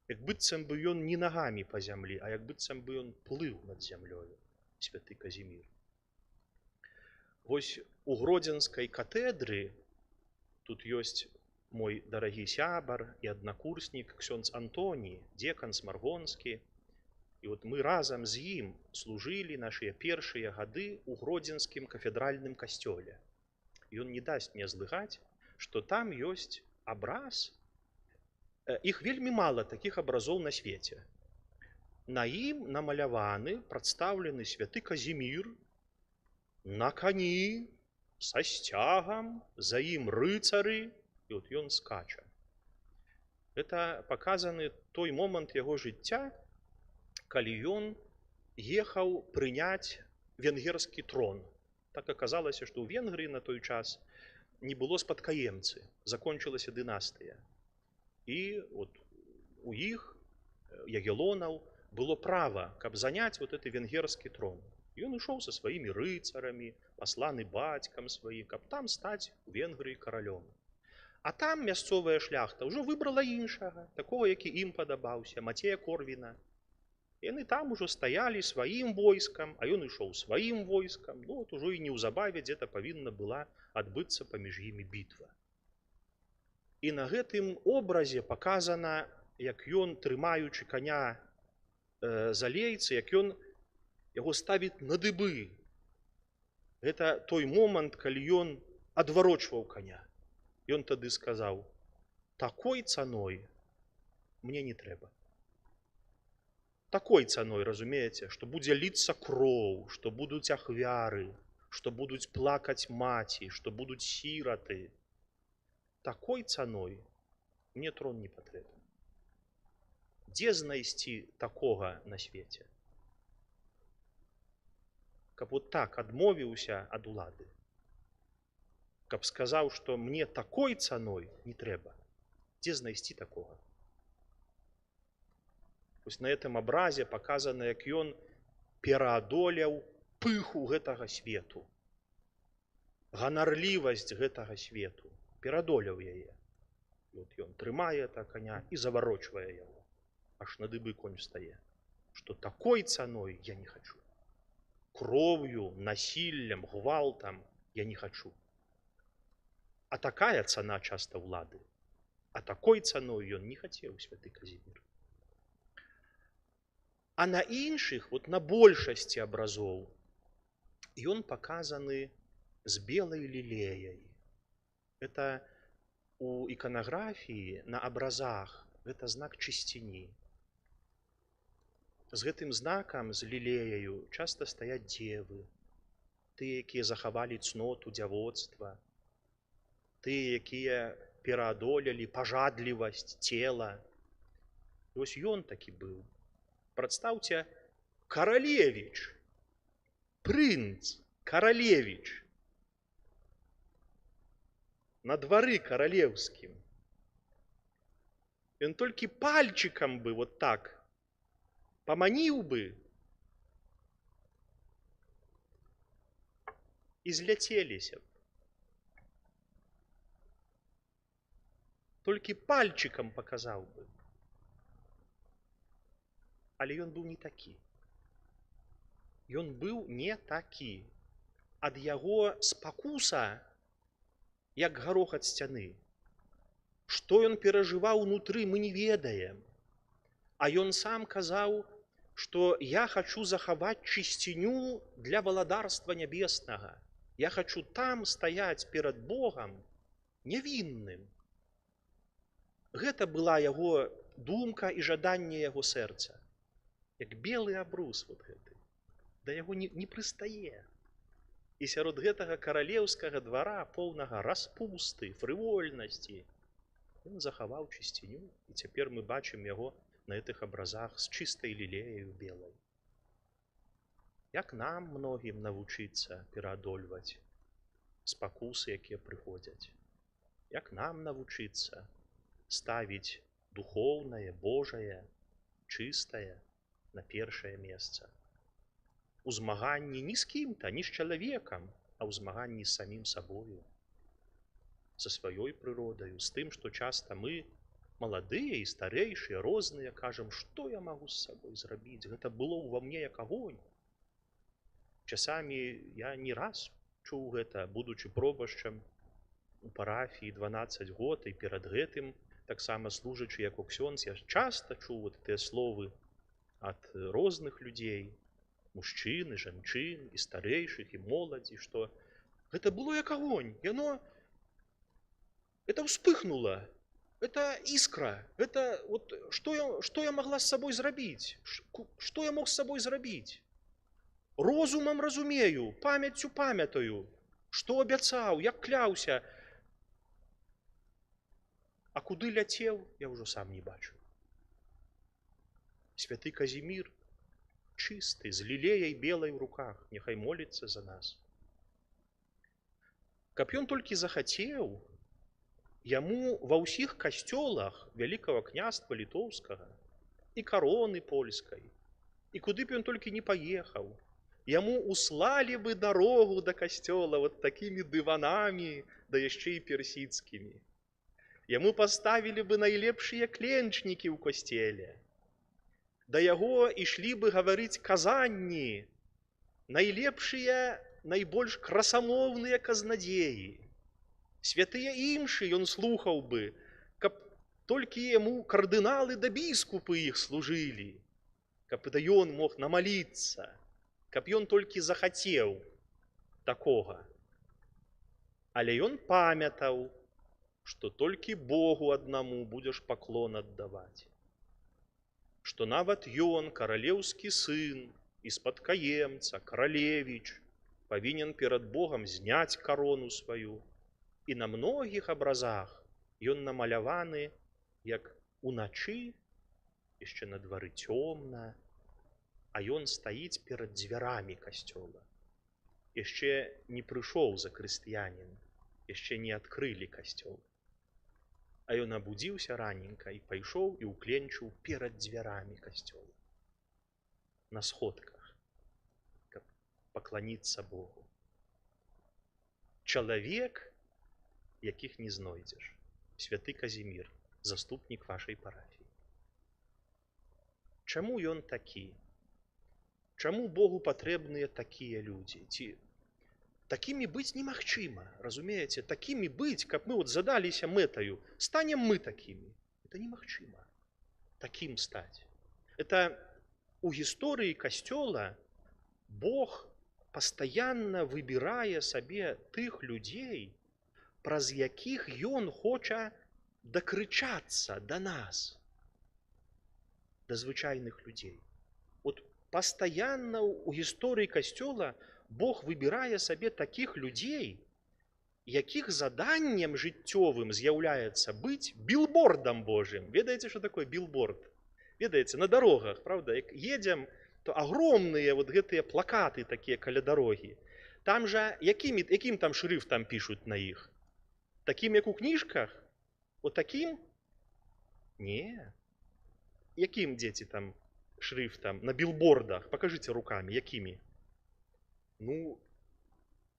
Як быццам бы ён не нагамі па зямлі, а як быццам бы ён плыў над зямлёю. Святы Казімір. Вось у Гродзенскай катедры тут ёсць мой дарагі сябар і аднакурснік ксёндз Антоній, дзекан Смаргонскі. І вот мы разам з ім служылі нашыя першыя гады ў Гродзенскім кафедральным касцёле. Ён не дасць мне злыгаць, што там ёсць абраз. Іх вельмі мала такіх абразоў на свеце. На ім намаляваны, прадстаўлены святы Казімір на коні, со сцягам, за ім рыцары, і от ён скача. Это паказаны той момант яго жыцця, калі ён ехаў прыняць венгерскі трон. Так аказалася, што ў Венгрыі на той час не было спадкаемцы, закончылася дынастыя. І от у іх, ягелонаў, было права, каб заняць вот гэты венгерскі трон. Ён ішоў са сваімі рыцарамі, пасланы бацькам сваім, каб там стаць у Венгрыі каралём. А там мясцовая шляхта ўжо выбрала іншага, такого, які ім падабаўся, Мацея Корвіна. Яны там ужо стаялі сваім войскам, а ён ішоў сваім войскам. Ну, от ужо і неўзабаве дзе-то павінна была адбыцца паміж імі бітва. І на гэтым образе паказана, як ён, трымаючы коня за лейцы, як ён яго ставіць на дыбы. Гэта той момант, калі ён адварочваў коня. Ён тады сказаў: такой цаной мне не трэба. Такой цаной, разумееце, што будзе ліцца кроў, што будуць ахвяры, што будуць плакаць маці, што будуць сіраты. Такой цаной мне трон не патрэбен. Дзе знайсці такога на свеце? Каб вот так адмовіўся ад улады, каб сказаў, што мне такой цаной не трэба. Дзе знайсці такога? Вось на гэтым абразе паказана, як ён пераадолеў пыху гэтага свету, ганарлівасць гэтага свету, пераадолеў яе. Вот ён трымае та коня і заварочвае яго. Аж на дыбы конь стае. Што такой цаной я не хачу. Кроўю, насіллем, гвалтам я не хачу. А такая цана часта ўлады. А такой цаной ён не хацеў, святы Казімір. А на іншых, вот на большасці абразоў, ён паказаны з белай лілеяй. Это у іканаграфіі на абразах, гэта знак чысціні. З гэтым знакам, з лілеяю, часта стаяць дзевы, тыя, якія захавалі цноту дзявоцтва, тыя, якія пераадолелі пажадлівасць цела. І вось ён такі быў. Прадстаўце, каралевіч, прынц, каралевіч, на двары каралеўскім. Ён толькі пальчыкам бы вот так паманіў бы, і зляцеліся б. Толькі пальчыкам паказаў бы. Але ён быў не такі. Ён быў не такі. Ад яго спакуса, як гарох ад сцяны. Што ён перажываў унутры, мы не ведаем. А ён сам казаў, што я хачу захаваць чысціню для валадарства нябеснага. Я хачу там стаяць перад Богам нявінным. Гэта была яго думка і жаданне яго сэрца. Як белы абрус вот гэты. Да яго не прыстае. І сярод гэтага каралеўскага двара, поўнага распусты, фрывольнасці, ён захаваў чысціню, і цяпер мы бачым яго на гэтых абразах з чыстай лілеяю белай. Як нам многім навучыцца пераадольваць спакусы, якія прыходзяць? Як нам навучыцца ставіць духоўнае, Божае, чыстае на першае месца? У змаганні не з кім-то, не з чалавекам, а ў змаганні з самім сабою, са сваёй прыродаю, з тым, што часта мы, маладыя і старэйшыя, розныя, кажам, што я магу з сабой зрабіць? Гэта было ўва мне як агонь. Часамі я не раз чуў гэта, будучы пробашчам у парафіі 12 год, і перад гэтым, таксама служачы як ксёндз, я часта чуў тыя словы ад розных людзей, мужчын і жанчын, і старэйшых, і моладзі, што гэта было як агонь, яно это вспыхнуло. Это искра, это вот что я могла с собой зрабіць? Что я мог с собой зрабіць? Розумам разумею, памяццю памятаю, што абяцаў, як кляўся. А куды ляцеў, я ўжо сам не бачу. Святы Казімір, чысты, з лілеяй белай у руках, няхай моліцца за нас. Каб ён толькі захацеў, яму ва ўсіх касцёлах Вялікага княства Літоўскага і кароны польскай, і куды б ён толькі не паехаў, яму услалі бы дарогу да касцёла вот такімі дыванамі, да яшчэ і персідскімі. Яму паставілі бы найлепшыя кленчнікі ў касцеле. Да яго ішлі бы гаварыць казанні, найлепшыя, найбольш красамоўныя казнадзеі. Святыя імшы ён слухаў бы, каб толькі яму кардыналы да біскупы іх служылі, каб да ён мог намаліцца, каб ён толькі захацеў такога. Але ён памятаў, што толькі Богу аднаму будзеш паклон аддаваць. Што нават ён, каралеўскі сын і спадкаемца, каралевіч, павінен перад Богам зняць карону сваю. І на многіх абразах ён намаляваны, як уначы, яшчэ на двары цёмна, а ён стаіць перад дзвярамі касцёла. Яшчэ не прыйшоў закрысціянін, яшчэ не адкрылі касцёл. А ён абудзіўся раненька і пайшоў і ўкленчыў перад дзвярамі касцёла. На сходках, каб пакланіцца Богу. Чалавек, якіх не знойдзеш. Святы Казімір, заступнік вашай парафіі. Чаму ён такі? Чаму Богу патрэбныя такія людзі? Ці такімі быць немагчыма, разумееце? Такімі быць, каб мы вот задаліся мэтаю, станем мы такімі. Это немагчыма. Такім стаць. Это у гісторыі касцёла Бог пастаянна выбірае сабе тых людзей, праз якіх ён хоча дакрычацца да нас, да звычайных людзей. Вот пастаянна у гісторыі касцёла Бог выбірае сабе такіх людзей, якіх заданнем жыццёвым з'яўляецца быць білбордам Божым. Ведаеце, што такое білборд? Ведаеце, на дарогах, правда? Як едзем, то агромныя вот гэтыя плакаты такія каля дарогі. Там жа, якім там шрыфтам пішуць на іх? Такім, як у кніжках? Вот такім? Не. Якім, дзеці, там шрыфтам на білбордах? Пакажыце рукамі, якімі? Ну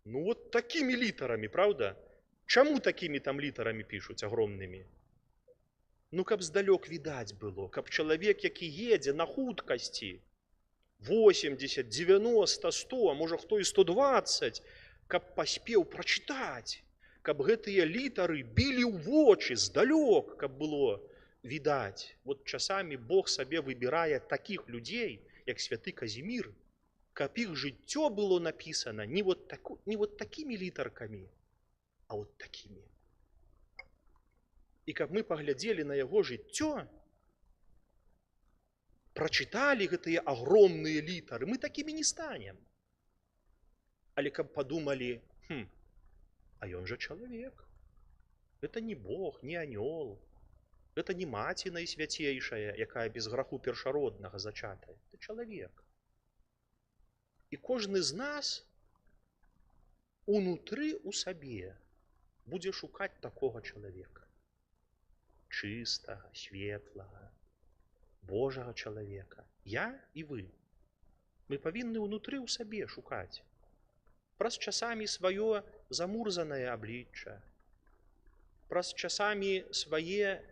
вот такімі літарамі, правда? Чаму такімі там літарамі пішуць агромнымі? Ну, каб здалёк відаць было, каб чалавек, які едзе на хуткасці 80, 90, 100, а можа хто і 120, каб паспеў прачытаць, каб гэтыя літары білі ў вочы здалёк, каб было відаць. Вот часамі Бог сабе выбірае такіх людзей, як святы Казімір, каб іх жыццё было напісана не вот такімі літаркамі, а вот такімі. І каб мы паглядзелі на яго жыццё, прачыталі гэтыя агромныя літары, мы такімі не станем. Але каб падумалі, а ён жа чалавек. Гэта не Бог, не анёл. Гэта не маці найсвяцейшая, якая без граху першароднага зачатая. Гэта чалавек. І кожны з нас унутры у сабе будзе шукаць такога чалавека. Чыстага, светлага, Божага чалавека. Я і вы. Мы павінны ўнутры ў сабе шукаць. Праз часамі сваё замурзанае аблічча, праз часамі свае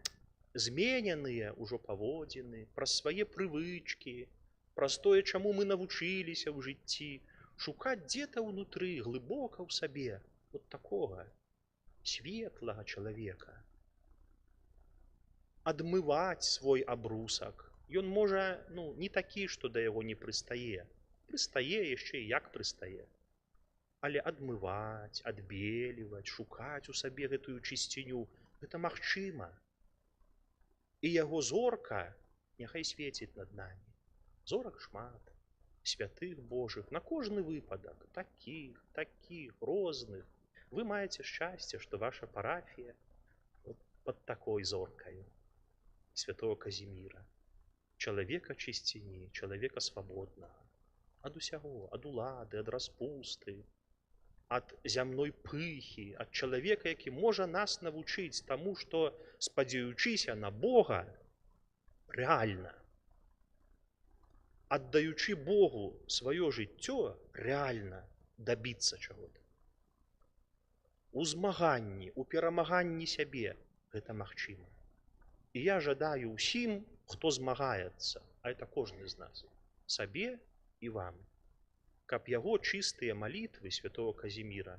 змененыя ўжо паводзіны, праз свае прывычкі, праз тое, чаму мы навучыліся ў жыцці, шукаць дзе-то ўнутры, глыбока ў сабе, вот такога светлага чалавека. Адмываць свой абрусак. Ён можа, не такі, што да яго не прыстае. Прыстае яшчэ і як прыстае. Але адмываць, адбеліваць, шукаць у сабе гэтую чысціню, гэта магчыма. І яго зорка няхай свеціць над намі. Зорак шмат. святых Божых на кожны выпадак, таких розных. Вы маете счастье, что ваша парафия вот под такой зоркой святого Казимира, человека чисціні, человека свободного, ад усяго, ад улады, ад распусты, ад зямной пыхі, ад чалавека, які можа нас навучыць таму, што, спадзяючыся на Бога, рэальна, аддаючы Богу сваё жыццё, рэальна дабіцца чаго-то. У змаганні, у перамаганні сябе гэта магчыма. І я жадаю ўсім, хто змагаецца, а это кожны з нас, сабе і вам, каб яго чыстыя малітвы святого Казіміра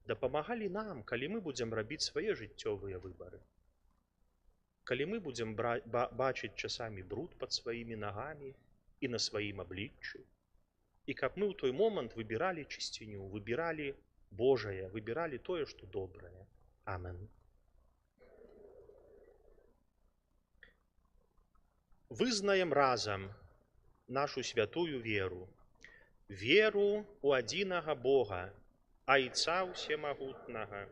дапамагалі нам, калі мы будзем рабіць свае жыццёвыя выбары. Калі мы будзем бачыць часамі бруд пад сваімі нагамі і на сваім абліччы, і каб мы ў той момант выбіралі чысціню, выбіралі Божае, выбіралі тое, што добрае. Амен. Вызнаем разам нашу святую веру. Веру у адзінага Бога, Айца Усемагутнага,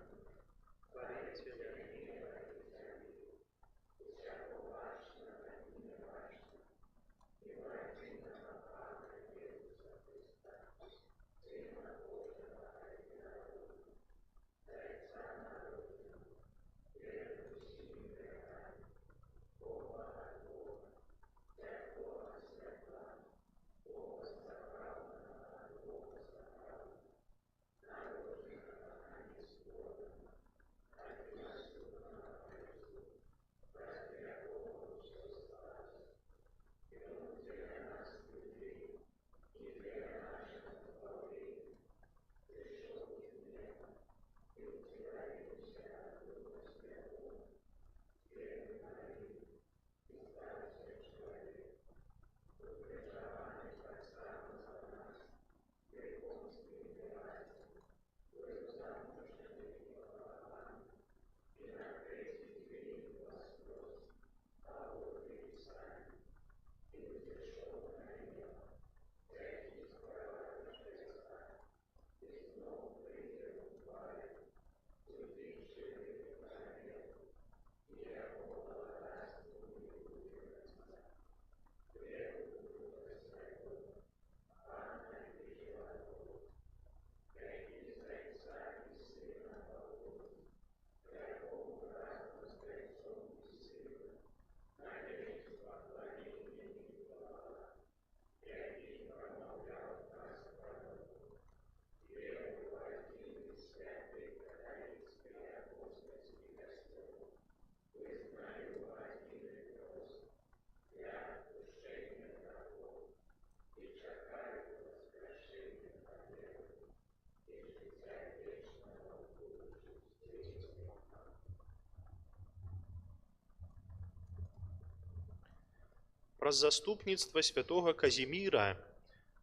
праз заступніцтва святого Казіміра,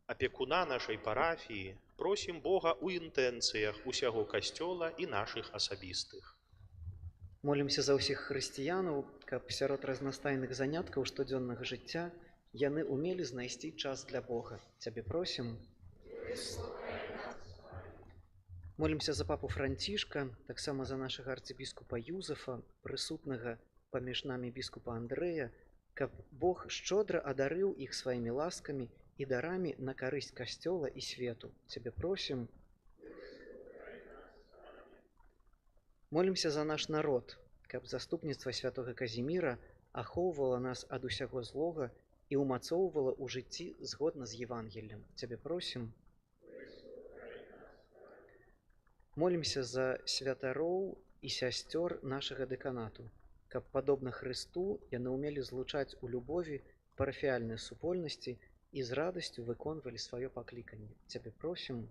апекуна нашай парафіі, просім Бога ў інтэнцыях усяго касцёла і нашых асабістых. Молімся за ўсіх хрысціянаў, каб сярод разнастайных заняткаў штодзённага жыцця яны умелі знайсці час для Бога. Цябе просім. Молімся за папу Францішка, таксама за нашага арцыбіскупа Юзефа, прысутнага паміж намі біскупа Андрэя, каб Бог шчодра адарыў іх сваімі ласкамі і дарамі на карысць касцёла і свету. Цябе просім. Молімся за наш народ, каб заступніцтва святога Казіміра ахоўвала нас ад усяго злога і ўмацоўвала ў жыцці згодна з Евангеллем. Цябе просім. Молімся за святароў і сясцёр нашага дэканату, каб, падобна Хрысту, яны ўмелі злучаць у любові парафіяльныя супольнасці і з радасцю выконвалі сваё пакліканне. Цябе просім.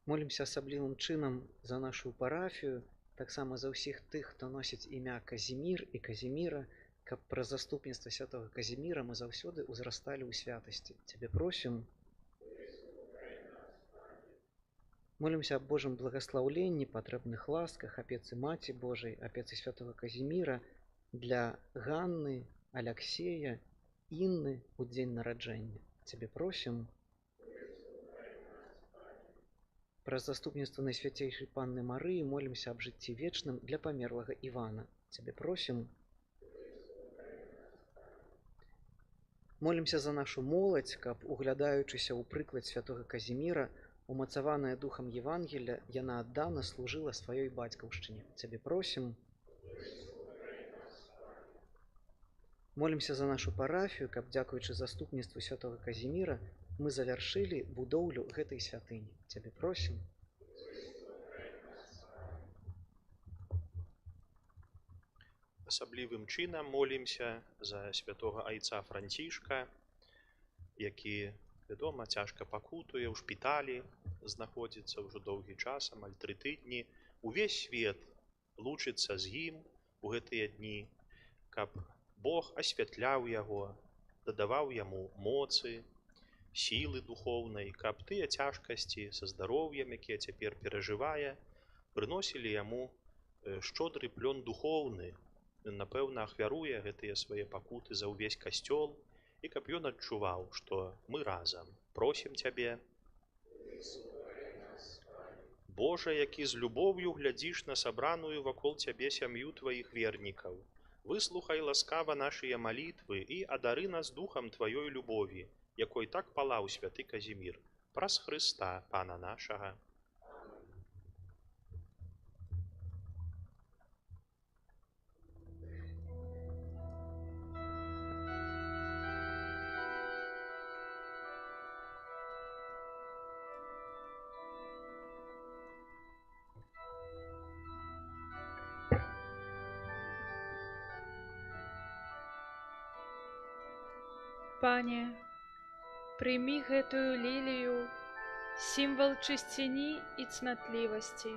Молімся асаблівым чынам за нашу парафію, таксама за ўсіх тых, хто носіць імя Казімір і Казіміра, каб праз заступніцтва святога Казіміра мы заўсёды ўзрасталі ў святасці. Цябе просім. Молімся аб Божым благаслаўленні, патрэбных ласках, апецы Маці Божай, апецы святога Казіміра для Ганны, Аляксея Інны ў дзень нараджэння. Цябе просім. Праз заступніцтва Найсвяцейшай Панны Марыі молімся аб жыцці вечным для памерлага Івана. Цябе просім. Молімся за нашу моладзь, каб, углядаючыся ў прыклад святога Казіміра, умацаваная духам Євангелля, яна аддана служыла сваёй бацькаўшчыне. Цябе просім. Молімся за нашу парафію, каб, дзякуючы заступніцтву святога Казіміра, мы завяршылі будоўлю гэтай святыні. Цябе просім. Асаблівым чынам молімся за святога айца Францішка, які, вядома, цяжка пакутуе, ў шпіталі знаходзіцца ўжо доўгі час, амаль 3 тыдні. Увесь свет лучыцца з ім у гэтыя дні, каб Бог асвятляў яго, дадаваў яму моцы, сілы духоўнай, каб тыя цяжкасці са здароўем, якія цяпер перажывае, прыносілі яму шчодры плён духоўны. Ён, напэўна, ахвяруе гэтыя свае пакуты за ўвесь касцёл, і каб ён адчуваў, што мы разам просім цябе. Божа, які з любоўю глядзіш на сабраную вакол цябе сям'ю тваіх вернікаў, выслухай ласкава нашыя малітвы і адары нас духам тваёй любові, якой так палаў святы Казімір, праз Хрыста, Пана нашага. Пане, прыймі гэтую лілію, сімвал чысціні і цнатлівасці.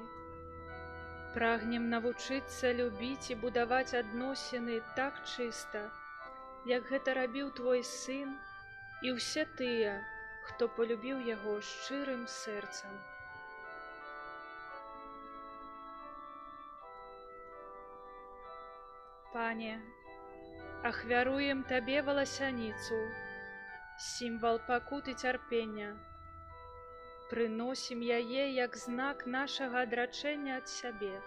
Прагнем навучыцца любіць і будаваць адносіны так чыста, як гэта рабіў твой сын і ўсе тыя, хто полюбіў яго шчырым сэрцам. Пане, ахвяруем табе валасяніцу, сімвал пакут і цярпення. Прыносім яе як знак нашага адрачэння ад сябе.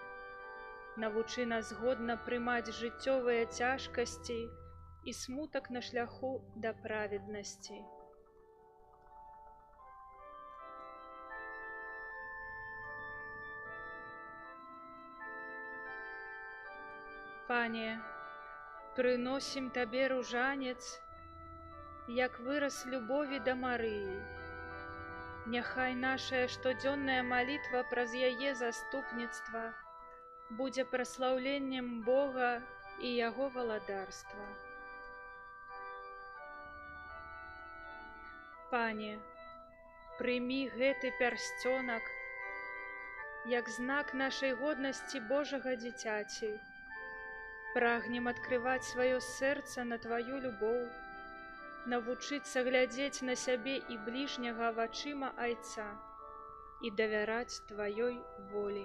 Навучы нас годна прымаць жыццёвыя цяжкасці і смутак на шляху да праведнасці. Пане, прыносім табе ружанец, як выраз любові да Марыі. Няхай нашая штодзённая малітва праз яе заступніцтва будзе праслаўленнем Бога і яго валадарства. Пане, прыймі гэты пярсцёнак як знак нашай годнасці Божага дзіцяці. Прагнем адкрываць сваё сэрца на тваю любоў, навучыцца глядзець на сябе і бліжняга вачыма айца і давяраць тваёй волі.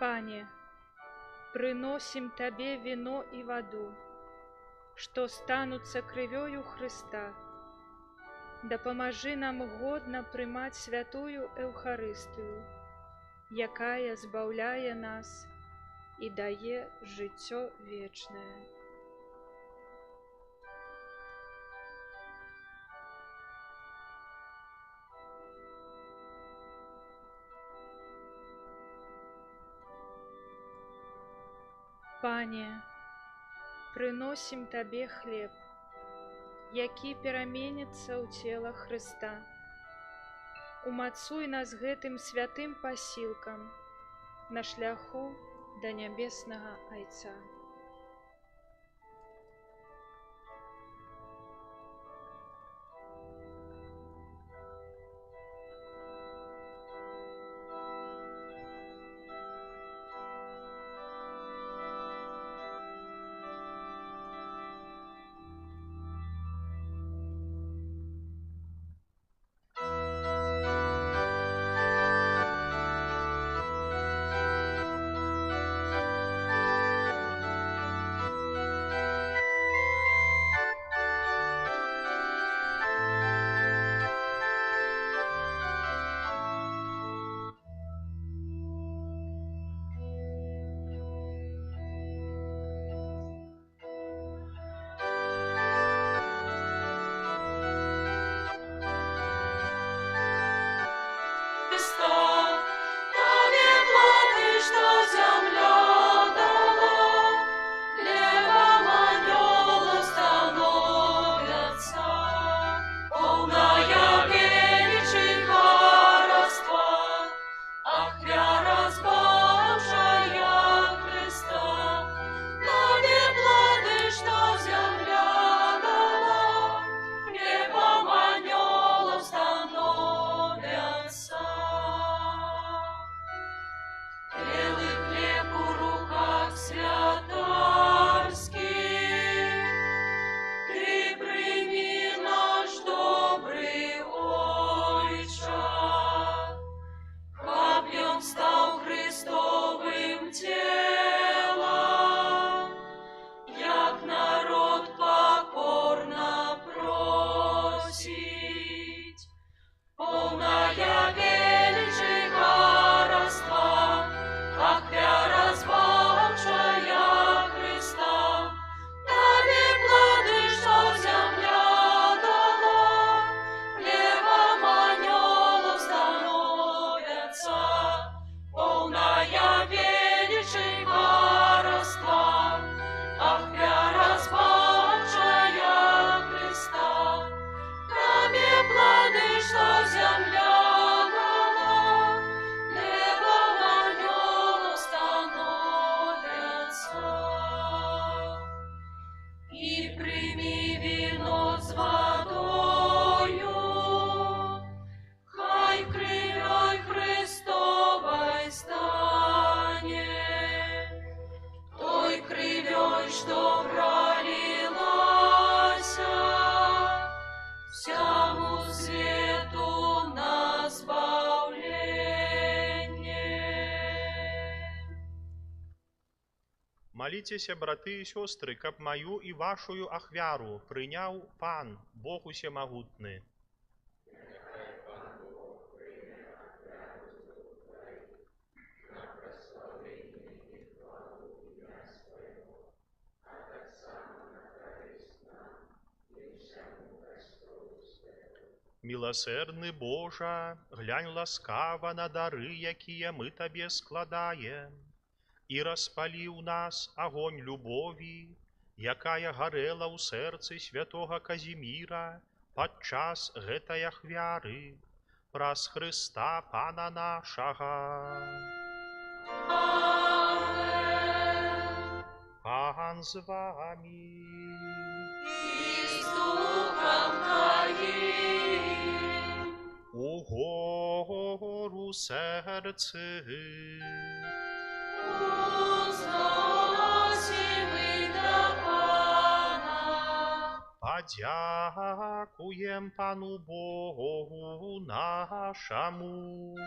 Пане, прыносім табе віно і ваду, што стануцца крывёю Хрыста. Дапамажы нам годна прымаць святую Эўхарыстыю, якая збаўляе нас і дае жыццё вечнае. Пане, прыносім табе хлеб, які пераменіцца ў цела Хрыста. Умацуй нас гэтым святым пасілкам на шляху да нябеснага Айца. Маліцеся, браты і сёстры, каб маю і вашую ахвяру прыняў Пан, Бог усемагутны. Міласэрны Божа, глянь ласкава на дары, якія мы табе складаем, і распалі ў нас агонь любові, якая гарэла ў сэрцы святога Казіміра падчас гэтай ахвяры, праз Хрыста Пана нашага. Пан з вамі. И с духом твоим. У гору серце. Узносим мы до Пана. Подякуем Пану Богу нашему.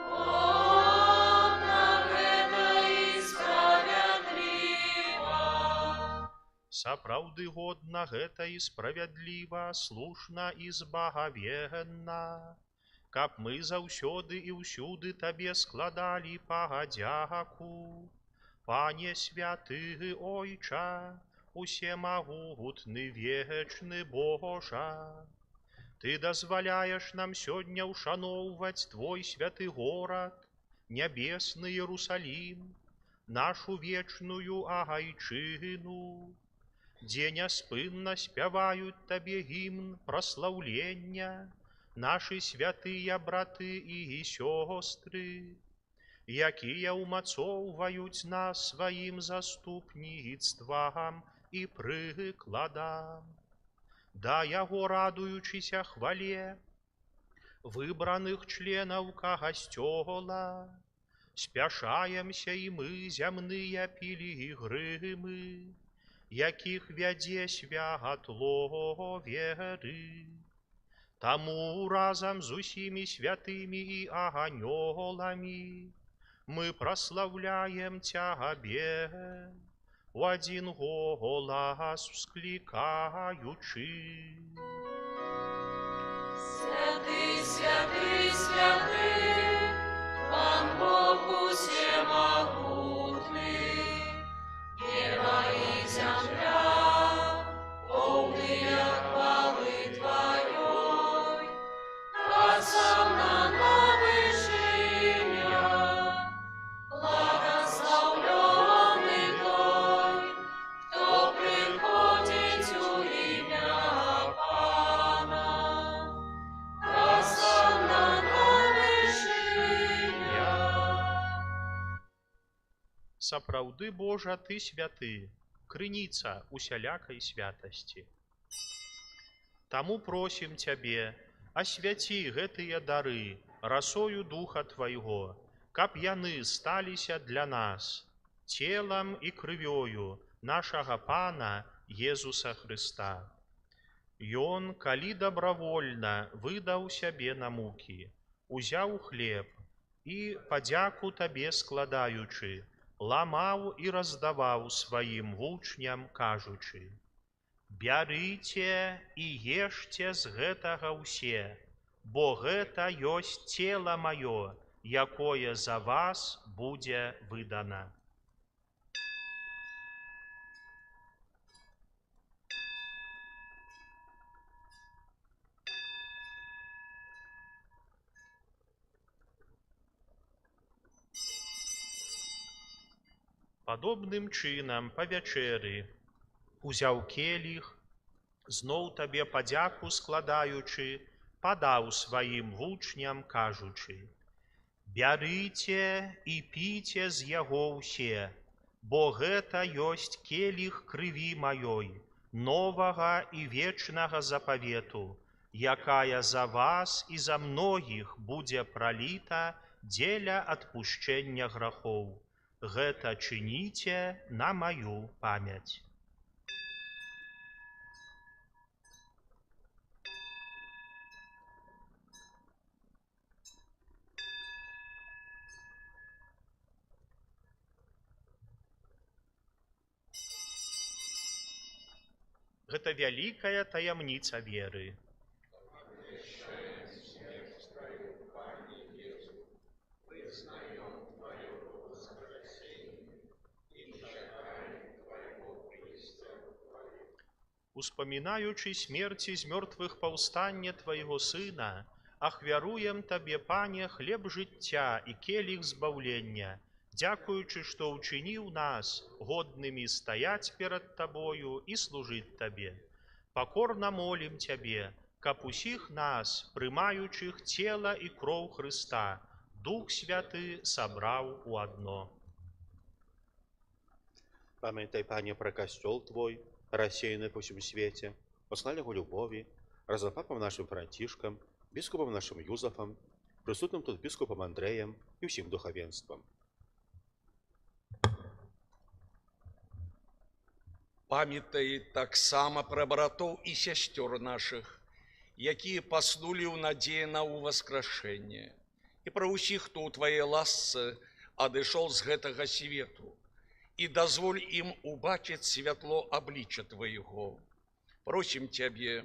Он нам это и справедливо. Сапраўды годна гэта і справядліва, слушна і збагавенна, каб мы заўсёды і ўсюды табе складалі падзяку. Пане святы Ойча, усемагутны вечны Божа, ты дазваляеш нам сёння ўшаноўваць твой святы горад, нябесны Иерусалим, нашу вечную агайчыну, дзе няспынна спяваюць табе гімн праслаўлення нашы святыя браты і сёстры, якія ўмацоўваюць нас сваім заступніцтвам і прыкладам. Да яго радуючыся хвале выбраных членаў касцёла, спяшаемся і мы, зямныя пілігрымы, якіх вядзе святло веры. Таму разам з усімі святымі і аганёламі мы праслаўляем Цябе, у адзін голас усклікаючы. Святый, святый, святый, Пан Бог усемогутный, небо и земля, полные хвалы Твоей, осанна вышиня, благословленный той, кто приходит у имя Пана. Осанна вышиня. Сапраўды, Божа, ты святы, крыніца усялякай святасці. Таму просім Цябе, асвяці гэтыя дары расою Духа Твайго, каб яны сталіся для нас целам і крывёю нашага Пана Езуса Хрыста. Ён, калі добравольна выдаў сябе на мукі, узяў хлеб і, падзяку Табе складаючы, ламаў і раздаваў сваім вучням, кажучы: «Бярыце і ешце з гэтага ўсе, бо гэта ёсць цела маё, якое за вас будзе выдана». Падобным чынам па вячэры узяў келіх, зноў Табе падзяку складаючы, падаў сваім вучням, кажучы: «Бярыце і піце з яго ўсе, бо гэта ёсць келіх крыві маёй, новага і вечнага запавету, якая за вас і за многіх будзе праліта дзеля адпушчэння грахоў. Гэта чыніце на маю памяць». Гэта вялікая таямніца веры. Успамінаючы смерці з мёртвых паўстання Твайго Сына, ахвяруем Табе, Пане, хлеб жыцця і келіх збаўлення, дзякуючы, што ўчыніў нас годнымі стаяць перад Табою і служыць Табе. Пакорна молім Цябе, каб усіх нас, прымаючых цела і кроў Хрыста, Дух Святы сабраў у адно. Памятай, Пане, про костел Твой, рассеянный по всему свете, послали его любови, разопапам нашим Франтишкам, бискупам нашим Юзефом, присутным тут бискупом Андреем и всем духовенством. Памятай таксама пра братоў і сясцёр нашых, якія паснулі ў надзеі на ўваскрашэнне, і пра ўсіх, хто ў Тваей ласцы адышоў з гэтага свету, і дазволь ім убачыць святло аблічча Твайго. Просім Цябе,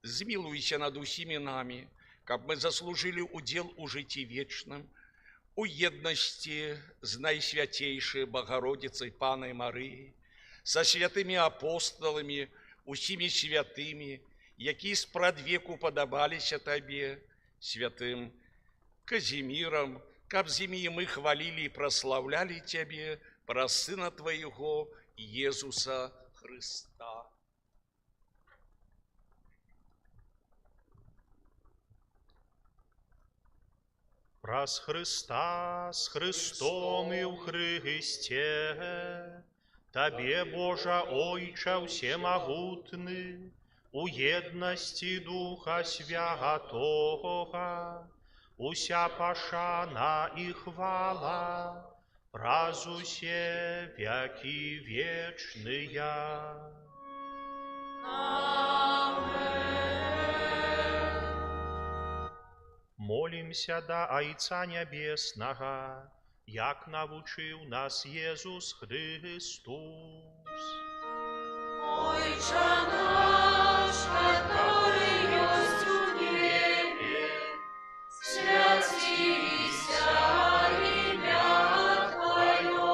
змілуйся над усімі намі, каб мы заслужылі удзел у жыцці вечным, у еднасці з найсвяцейшай Багародзіцай Панай Марыяй, са святымі апосталамі, усімі святымі, якія спрадвеку падабаліся Табе, святым Казімірам, каб з імі мы хвалілі і праслаўлялі Цябе праз Сына Твайго Езуса Хрыста. Праз Христа, з Христом і в Христе, Табе, Божа Ойча всемогутный, у єдності Духа Святого, уся пашана і хвала, праз усе веки вечные. Молимся да Айца Небесного, як навучив нас Єсус Христос. Отче наш, который есть в небе, святися имя Твое,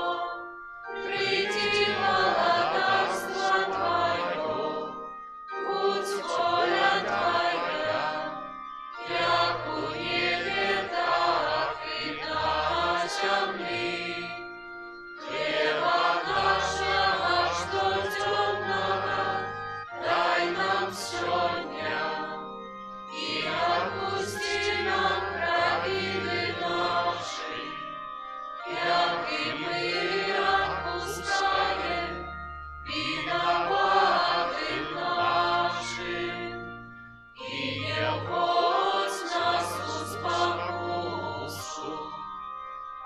приди владарство Твое, будь воля Твоя, як у небе, так и на земле. Хлеба нашего, что темного, дай нам сегодня, и отпусти нам провины наши, як и мы отпускаем виноватым нашим, и не вводь нас в спокусу,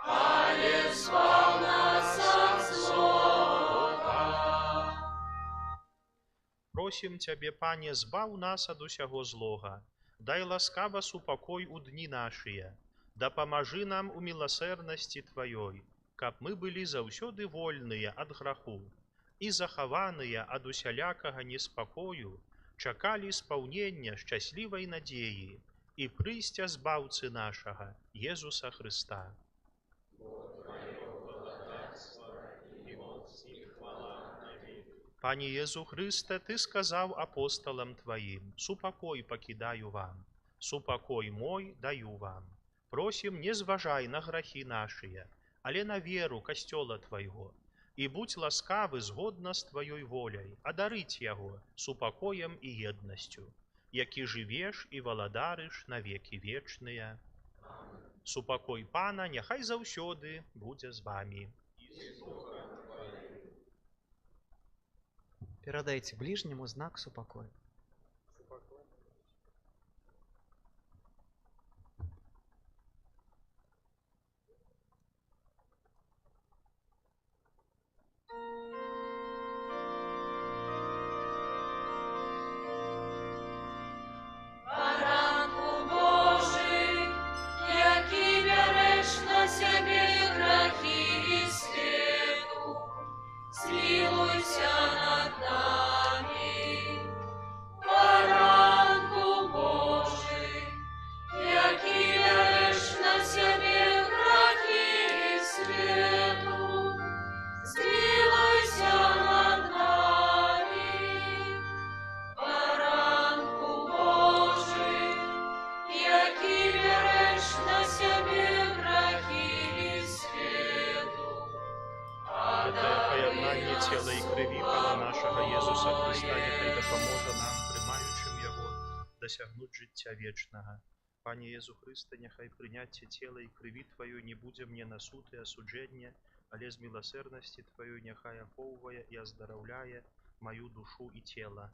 але избав нас от злого. Просім Цябе, Пане, збаў нас ад усяго злога, дай ласкава супакой у дні нашыя, дапамажы нам у міласэрнасці Тваёй, каб мы былі заўсёды вольныя ад граху і захаваныя ад усялякага неспакою, чакалі спаўнення шчаслівай надзеі і прыйсця збаўцы нашага, Езуса Хрыста. Пане Езу Христе, Ты сказаў апостолам Тваім, супакой пакідаю вам, супакой мой даю вам. Просім, не зважай на грахі нашыя, але на веру касцёла Твайго, і будь ласкавы згодна з Тваёй воляй, адарыць яго супакоем і еднасцю, які жывеш і валадарыш на векі вечныя. Супакой Пана няхай заўсёды будзе з вамі. Передайте ближнему знак супокоя. Баранку Божий, який береш на себе грехи світу, змилуйся над нами. цела і крыві Пана нашага Езуса Христа, няхай дапаможа нам, прымаючым Яго, дасягнуць жыцця вечнага. Пане Езу Хрысте, няхай прыняцце цела і крыві Тваёй не будзе мне на суд і асуджэнне, але з міласэрнасці Тваёй няхай ахоўвае і аздараўляе маю душу і цела.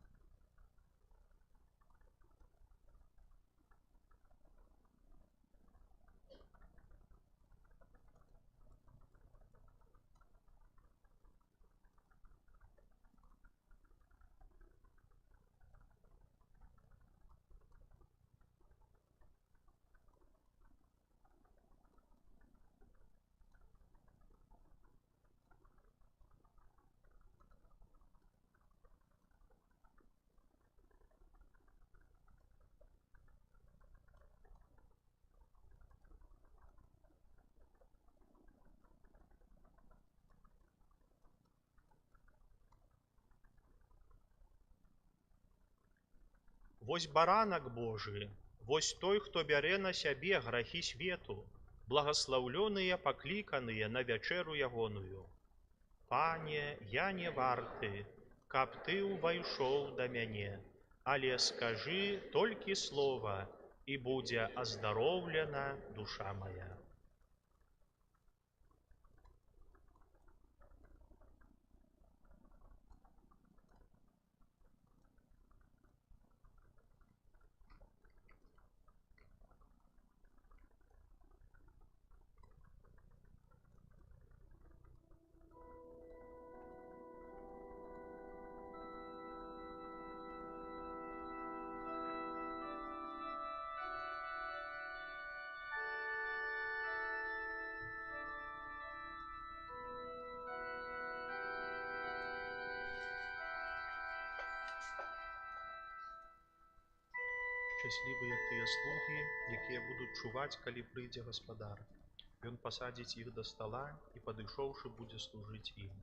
Вось баранак Божы, вось той, хто бярэ на сябе грахі свету, благаслаўлёныя пакліканыя на вячэру ягоную. Пане, я не варты, каб ты ўвайшоў да мяне, але скажы толькі слова, і будзе аздароўлена душа мая. Шчаслівыя тыя слугі, якія будуць чуваць, калі прыйдзе гаспадар. Ён пасадзіць іх да стала і, падышоўшы, будзе служыць ім.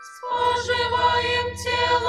Споживаем тело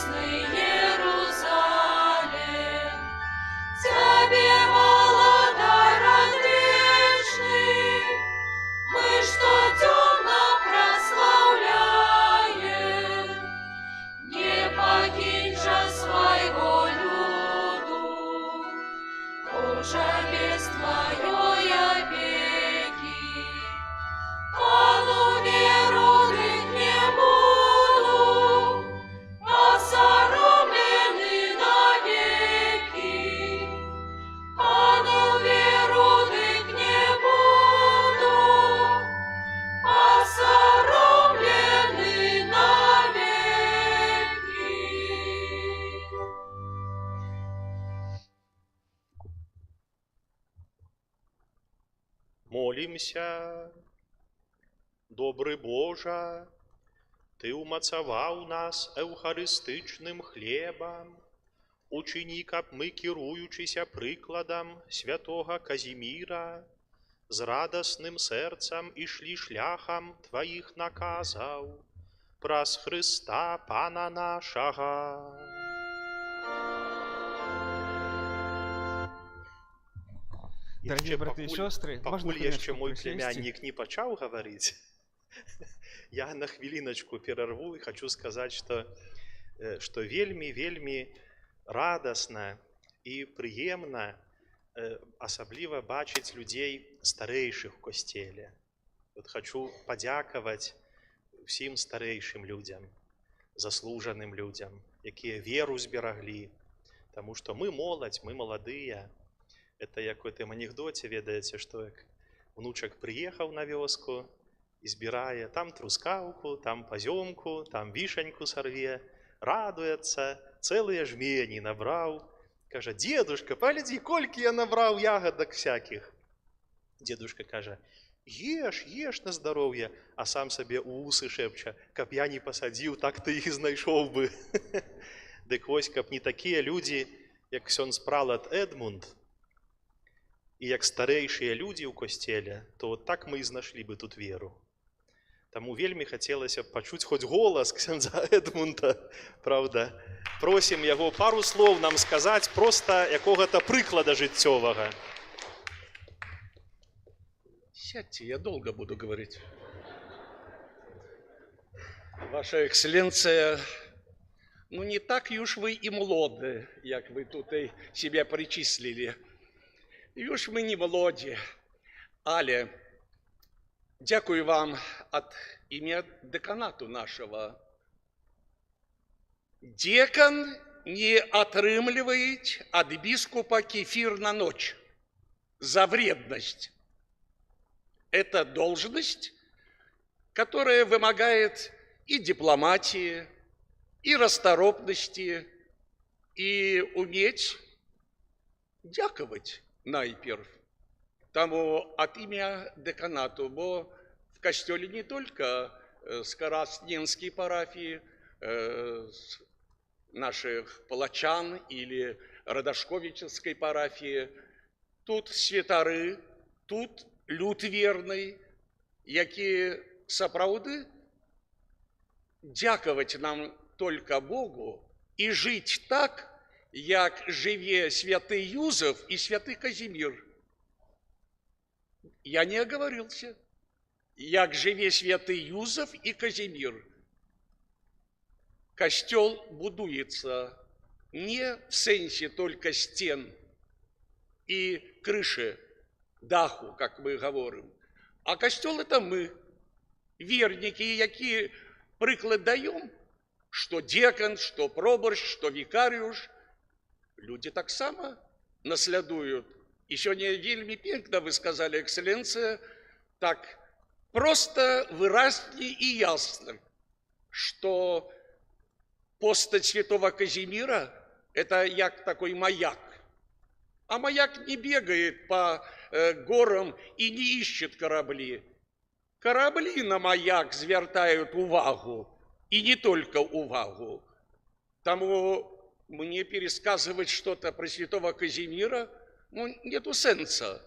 небесный Иерусалим, тебе молодой род вечный, мы что темно прославляем, не покинь же своего люду, уже без твоей опеки. Ану веруны не буду, посоромлены навеки. Ану веруны не буду, посоромлены навеки. Молимся. Добры Божа, Ты умацаваў нас эўхарыстычным хлебам, учыні, каб мы, кіруючыся прыкладам святога Казіміра, з радасным сэрцам ішлі шляхам Тваіх наказаў, праз Хрыста Пана нашага. Дорогие браты и сестры, можно пакуль яшчэ хвилиночку мой присесть? племяннік не пачаў гаварыць, я на хвіліначку перарву і хочу сказаць, што вельмі радасна і прыемна асабліва бачыць людзей старэйшых у касцеле. Вот хочу падзякаваць усім старэйшым людзям, заслужаным людзям, якія веру збераглі, таму што мы моладзь, мы маладыя. Это як у гэтым анекдоце, ведаеце, што як внучак прыехаў на вёску і збірае там трускаўку, там пазёмку, там вішаньку сарве, радуецца, цэлыя жмені набраў. Кажа: «Дедушка, паглядзі, колькі я набраў ягадак всякіх». Дедушка кажа: «Еш, еш на здароўе», а сам сабе ў вусы шэпча: «Каб я не пасадзіў, так ты іх знайшоў бы». Дык вось, каб не такія людзі, як ксёндз пралат Эдмунд, і як старэйшыя людзі ў касцеле, то так мы і знайшлі бы тут веру. Таму вельмі хацелася б пачуць хоць голас ксяндза Эдмунда, правда. Просім яго пару слоў нам сказаць проста якога-то прыклада жыццёвага. Сядьте, я долго буду говорить. Ваша экселленция, ну не так уж вы и молоды, як вы тут и себя причислили. И уж мы не молоді, але дякую вам от імя деканату нашего. Декан не отрымливает от бискупа кефир на ночь за вредность. Это должность, которая вымогает и дипломатии, и расторопности, и уметь дяковать найперв. Тому от ім'я деканату, бо в костеле не только Скоростненской парафии, наших палачан или Радашковичевской парафии, тут святары, тут люд верный, які сапраўды дякаваць нам только Богу и жить так, як живе святый Юзеф и святый Казимир. Я не оговорился. Як живе святый Юзеф и Казимир. Костел будуется не в сенсе только стен и крыши, даху, как мы говорим, а костел это мы, верники, які приклад даем, что декан, что проборщ, что викариуш, люди так само наследуют. И сегодня вельми пекно вы сказали, экселленция, так просто выразно и ясно, что постать святого Казимира – это як такой маяк. А маяк не бегает по горам и не ищет корабли. Корабли на маяк звертают увагу, и не только увагу. Тому мне пересказывать что-то про святого Казимира, ну, нету сенса.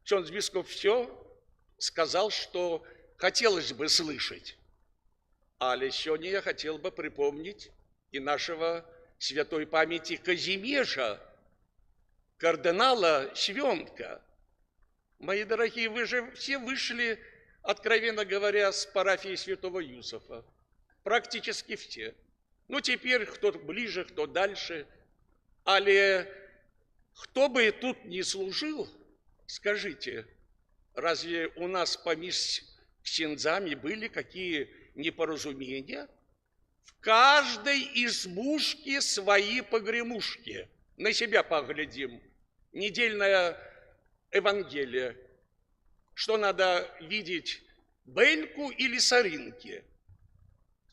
Ксёндз-бископ все сказал, что хотелось бы слышать. Але сегодня я хотел бы припомнить и нашего святой памяти Казимежа, кардинала Свенка. Мои дорогие, вы же все вышли, откровенно говоря, с парафии святого Юзефа. Практически все. Ну, теперь кто ближе, кто дальше. Але кто бы тут ни служил, скажите, разве у нас поміж ксензами были какие непоразумения? В каждой избушке свои погремушки. На себя поглядим. Недельная Евангелие. Что надо видеть, бельку или соринки?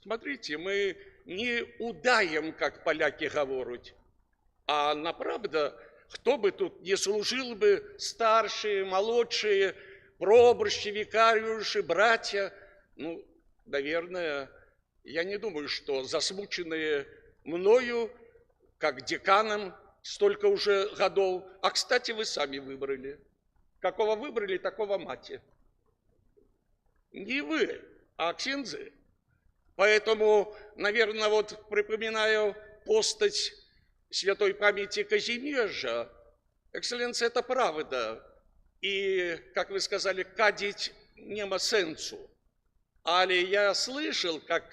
Смотрите, мы не удаем, как поляки говорят, а направда, кто бы тут не служил бы, старшие, молодшие, проборщи, викариуши, братья, ну, наверное, я не думаю, что засмученные мною, как деканом, столько уже годов. А, кстати, вы сами выбрали. Какого выбрали, такого мати. Не вы, а ксензы. Поэтому, наверное, вот припоминаю постать святой памяти Казимежа. Экселленция, это правда. И, как вы сказали, кадить нема сенсу. Але я слышал, как,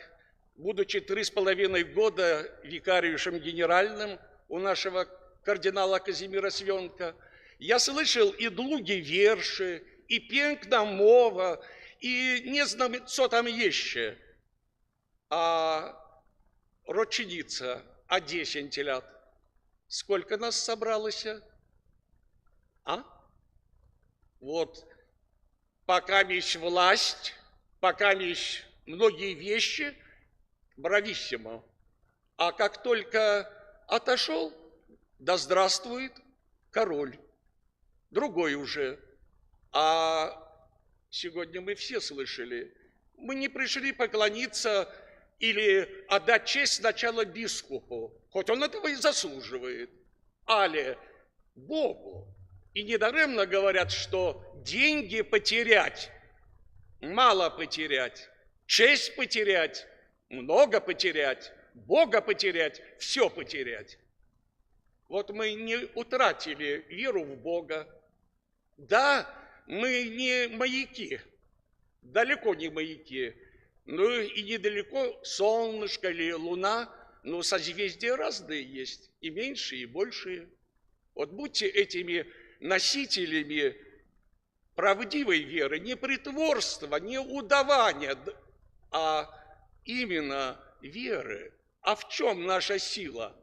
будучи 3,5 года викариушем генеральным у нашего кардинала Казимира Свенка, я слышал и длуги верши, и пенкна мова, и не знаю, что там еще. А роченица, а 10 лет. Сколько нас собралось? А? Вот, пока есть власть, пока есть многие вещи, брависсимо. А как только отошел, да здравствует король. Другой уже. А сегодня мы все слышали, мы не пришли поклониться или отдать честь сначала бискупу, хоть он этого и заслуживает, але Богу. И недаремно говорят, что деньги потерять, мало потерять, честь потерять, много потерять, Бога потерять, все потерять. Вот мы не утратили веру в Бога. Да, мы не маяки, далеко не маяки, ну и недалеко солнышко или луна, но созвездия разные есть, и меньшие, и большие. Вот будьте этими носителями правдивой веры, не притворства, не удавания, а именно веры. А в чем наша сила?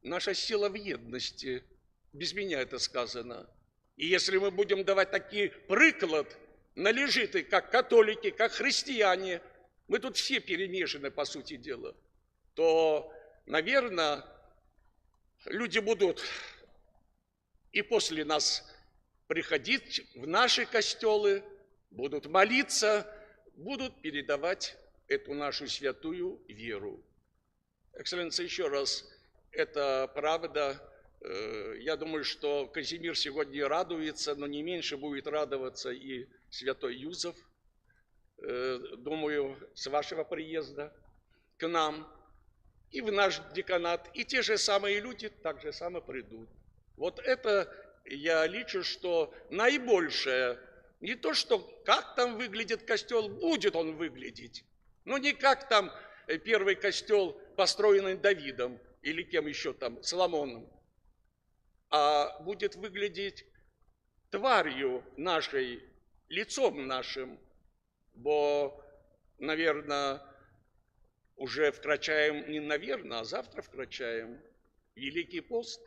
Наша сила в едности. Без меня это сказано. И если мы будем давать такой приклад, належит как католики, как христиане, мы тут все перемешаны, по сути дела, то, наверное, люди будут и после нас приходить в наши костелы, будут молиться, будут передавать эту нашу святую веру. Экселленция, еще раз, это правда. Я думаю, что Казимир сегодня радуется, но не меньше будет радоваться и святой Юзеф. Думаю, с вашего приезда к нам и в наш деканат, и те же самые люди так же само придут. Вот это я личу, что наибольшее, не то, что как там выглядит костел, будет он выглядеть, но не как там первый костел, построенный Давидом или кем еще там, Соломоном, а будет выглядеть тварью нашей, лицом нашим, бо, наверное, уже вкрачаем, не наверное, а завтра вкрачаем Великий пост.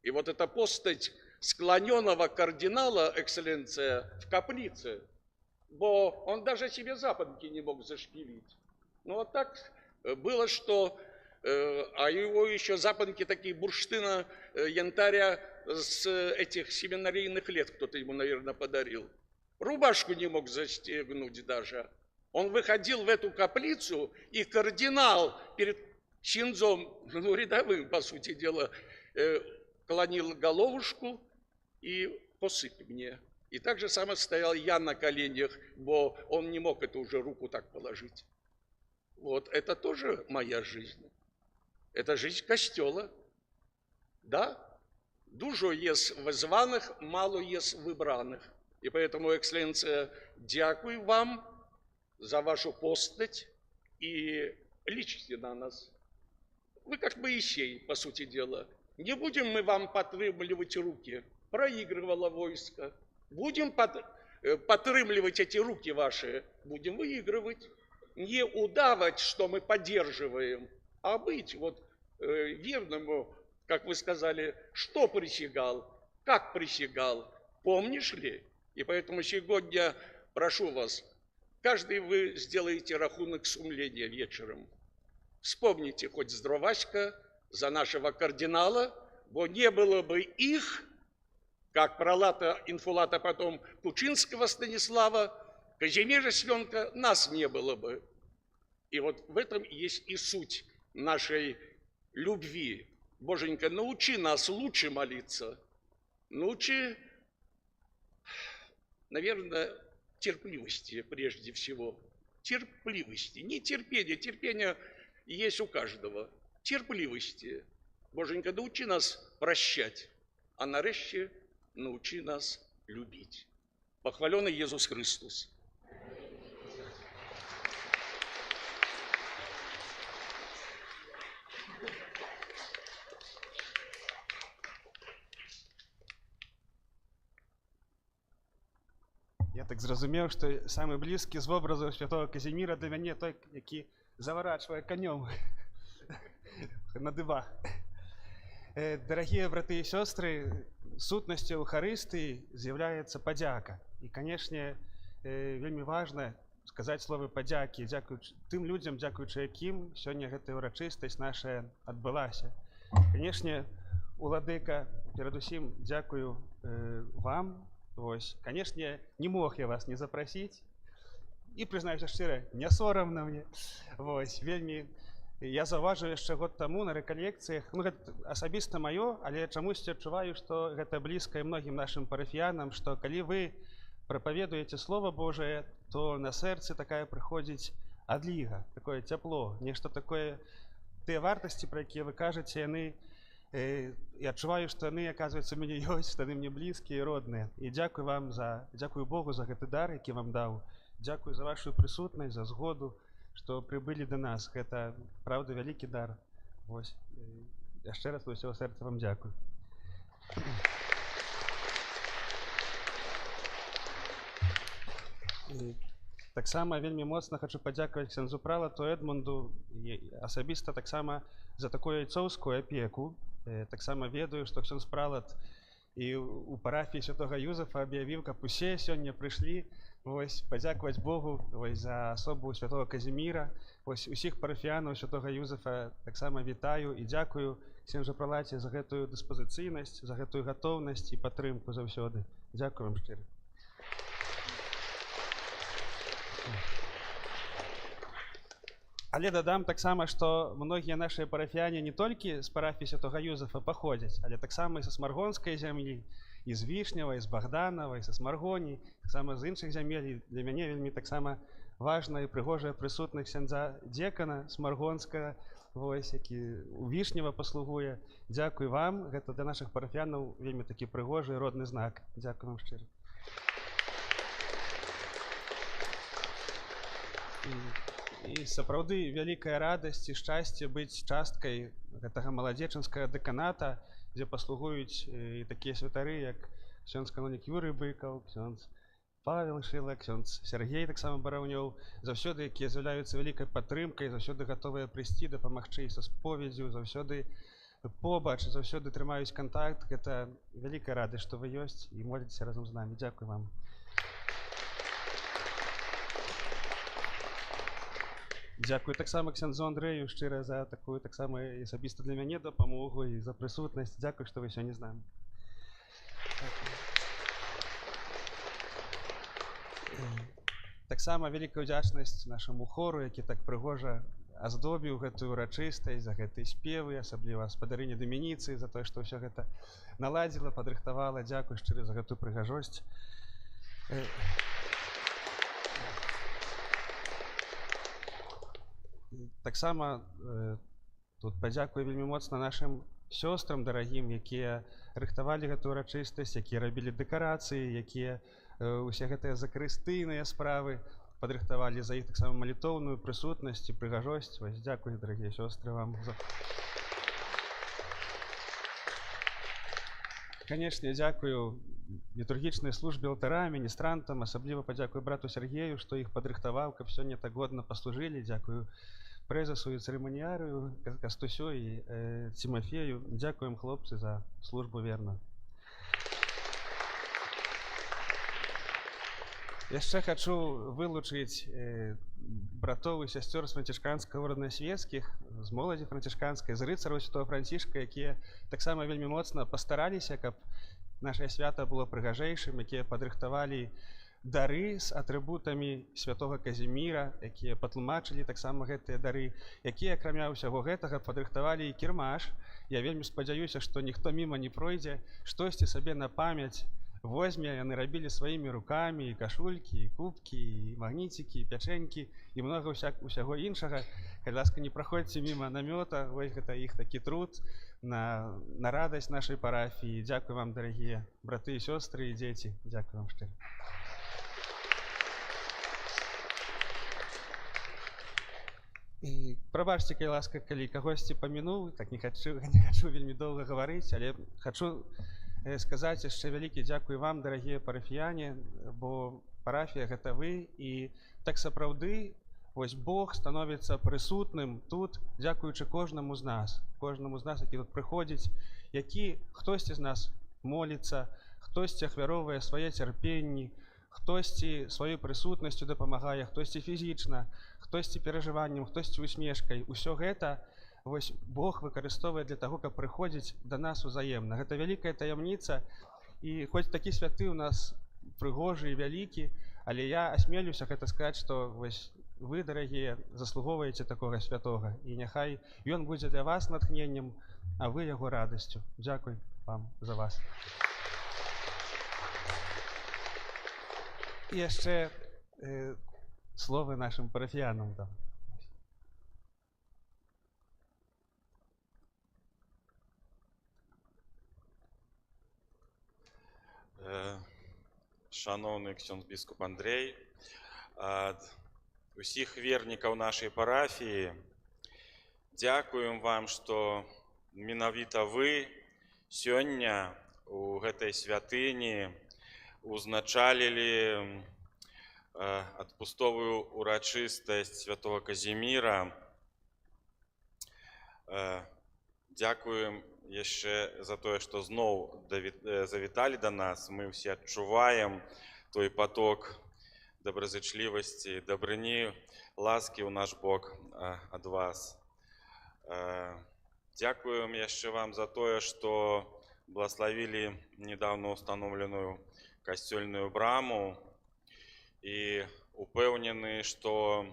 И вот эта постать склоненного кардинала, экселленция, в каплице, бо он даже себе запонки не мог зашпилить. Ну вот так было, что, а его еще запонки такие бурштына, янтаря с этих семинарийных лет кто-то ему, наверное, подарил. Рубашку не мог застегнуть даже. Он выходил в эту каплицу, и кардинал перед чинзом, ну, рядовым, по сути дела, клонил головушку и посыпь мне. И так же само стоял я на коленях, бо он не мог эту уже руку так положить. Вот это тоже моя жизнь. Это жизнь костела. Да? Дужо есть вызванных, мало есть выбранных. И поэтому, экселленция, дякую вам за вашу постать и личите на нас. Вы как Моисей, по сути дела. Не будем мы вам потрымливать руки. Проигрывало войско. Будем потрымливать эти руки ваши. Будем выигрывать. Не удавать, что мы поддерживаем, а быть вот верному, как вы сказали, что присягал, как присягал, помнишь ли? И поэтому сегодня прошу вас, каждый вы сделаете рахунок сумления вечером. Вспомните хоть здраваська за нашего кардинала, бо не было бы их, как пролата инфулата потом Кучинского Станислава, Казимира Свенка, нас не было бы. И вот в этом есть и суть нашей любви. Боженька, научи нас лучше молиться. Научи, наверное, терпеливости прежде всего. Терпеливости, не терпения. Терпение есть у каждого. Терпеливости. Боженька, научи нас прощать, а нарешті научи нас любить. Похваленный Иисус Христос. Я так зразумеў, што самы блізкі з вобразу святого Казіміра для мяне той, які заварачвае канём на дыба. Дарагія браты і сёстры, сутнасцю Эўхарыстыі з'яўляецца падзяка. І, канешне, вельмі важна сказаць словы падзякі, тым людзям, дзякуючы якім сёння гэтая ўрачыстасць наша адбылася. Канешне, уладыка, перадусім дзякую вам. Вось, канешне, не мог я вас не запрасіць. І, прызнаюся шчыра, не сорамна мне. Вось, вельмі я заўважыў яшчэ год таму на рэкалекцыях, ну, гэта асабіста маё, але чамусьці адчуваю, што гэта блізка і многім нашым парафіянам, што калі вы прапаведуеце Слова Божае, то на сэрцы такая прыходзіць адліга, такое цяпло, нешта такое, тыя вартасці, пра якія вы кажаце, яны, і адчуваю, што яны, аказваецца, у мяне ёсць, што яны мне блізкія і родныя. І дзякую Богу за гэты дар, які вам даў. Дзякую за вашу прысутнасць, за згоду, што прыбылі да нас. Гэта, правда, вялікі дар. Вось. Яшчэ раз з усяго сэрца вам дзякую. Таксама вельмі моцна хочу падзякаваць ксяндзу пралату Эдмунду, асабіста таксама за такую айцоўскую апеку. Таксама ведаю, што ксяндз пралат і у парафіі святога Юзафа аб'явіў, каб усе сёння прыйшлі падзякаваць Богу за асобу святого Казіміра. Усіх парафіянаў святога Юзафа таксама вітаю і дзякую ксяндзу пралаце за гэтую дыспазіцыйнасць, за гэтую гатоўнасць і падтрымку заўсёды. Дзякую вам шчыра. Але дадам таксама, што многія нашыя парафіяне не толькі з парафіі святога Юзафа паходзяць, але таксама і са Смаргонскай зямлі, і з Вішневай, і з Богданавай, і са Смаргоні, таксама з іншых зямель. Для мяне вельмі таксама важна і прыгожая прысутнасць ксяндза дзекана Смаргонскага, які у Вішнева паслугуе. Дзякуй вам, гэта для нашых парафіянаў вельмі такі прыгожы і родны знак. Дзякуй вам шчыра. І сапраўды вялікая радасць і шчасце быць часткай гэтага маладзечанскага дэканата, дзе паслугуюць і такія святары, як ксёндз канонік Юрый Быкаў, ксёндз Павел Шыла, ксёндз Сергей таксама Бараўнёў, заўсёды якія з'яўляюцца вялікай падтрымкай, заўсёды гатовыя прыйсці, дапамагчы са споведзю, заўсёды побач, заўсёды трымаюць кантакт. Гэта вялікая радасць, што вы ёсць і моліцеся разам з намі. Дзякуй вам. Дзякую таксама ксяндзу Андрэю шчыра за такую таксама і асабіста для мяне дапамогу і за прысутнасць. Дзякуй, што вы сёння з намі. Таксама вялікая ўдзячнасць нашаму хору, які так прыгожа аздобіў гэтую урачыстасць, за гэтыя спевы, асабліва спадарыні Дамініцы, за тое, што ўсё гэта наладзіла, падрыхтавала. Дзякуй шчыра за гэтую прыгажосць. Таксама Тут падзякую вельмі моцна нашым сёстрам дарагім, якія рыхтавалі гэтую урачыстасць, якія рабілі дэкарацыі, якія усе гэтыя закрыстыйныя справы падрыхтавалі, за іх таксама малітоўную прысутнасць і прыгажосць. Вось дзякуй, дарагія сёстры, вам за... Канешне, дзякую літургічнай службе алтара, міністрантам, асабліва падзякую брату Сергею, што іх падрыхтаваў, каб сёння так годна паслужылі. Дзякую прэзасу і цырыманіярыю, Кастусю і Тимофею. Дзякуем, хлопцы, за службу верна. Яшчэ хачу вылучыць братоў і сясцёр з францішканскага ордэна-свецкіх, з моладзі францішканскай, з рыцараў святого Францішка, якія таксама вельмі моцна пастараліся, каб нашае свята было прыгажэйшым, якія падрыхтавалі дары з атрыбутамі святого Казіміра, якія патлумачылі таксама гэтыя дары, якія, акрамя ўсяго гэтага, падрыхтавалі і кірмаш. Я вельмі спадзяюся, што ніхто міма не пройдзе, штосьці сабе на памяць возьме. Яны рабілі сваімі рукамі і кашулькі, і кубкі, і магніцікі, і пячэнькі, і многа ўсяго іншага. Калі ласка, не праходзьце міма намёта, вось гэта іх такі труд на радасць нашай парафіі. Дзякуй вам, дарагія браты і сёстры і дзеці. Дзякуй вам шчыра. І прабачце, калі ласка, калі кагосьці памінуў, так не хачу вельмі доўга гаварыць, але хачу сказаць яшчэ вялікі дзякуй вам, дарагія парафіяне, бо парафія гэта вы, і так сапраўды вось Бог становіцца прысутным тут, дзякуючы кожнаму з нас, які тут прыходзіць, які хтосьці з нас моліцца, хтосьці ахвяроўвае свае цярпенні, хтосьці сваёй прысутнасцю дапамагае, хтосьці фізічна, хтосьці перажываннем, хтосьці усмешкай. Усё гэта вось Бог выкарыстоўвае для таго, каб прыходзіць да нас узаемна. Гэта вялікая таямніца, і хоць такі святы ў нас прыгожы і вялікі, але я асмелюся гэта сказаць, што вось вы, дарагія, заслугоўваеце такога святога, і няхай ён будзе для вас натхненнем, а вы яго радасцю. Дзякуй вам за вас. І яшчэ словы нашым парафіянам там. Шановний ксьондз біскуп Андрей, ад усіх вернікаў нашай парафіі, дзякуем вам, што менавіта вы сёння у гэтай святыні узначалілі адпустовую урачыстасць святого Казіміра. Дзякуем яшчэ за тое, што зноў завіталі да нас. Мы ўсе адчуваем той поток добразычлівасці, дабрыні, ласкі ў наш бок ад вас. Дзякуем яшчэ вам за тое, што благословили недавно установленную касцёльную браму, і упэўнены, што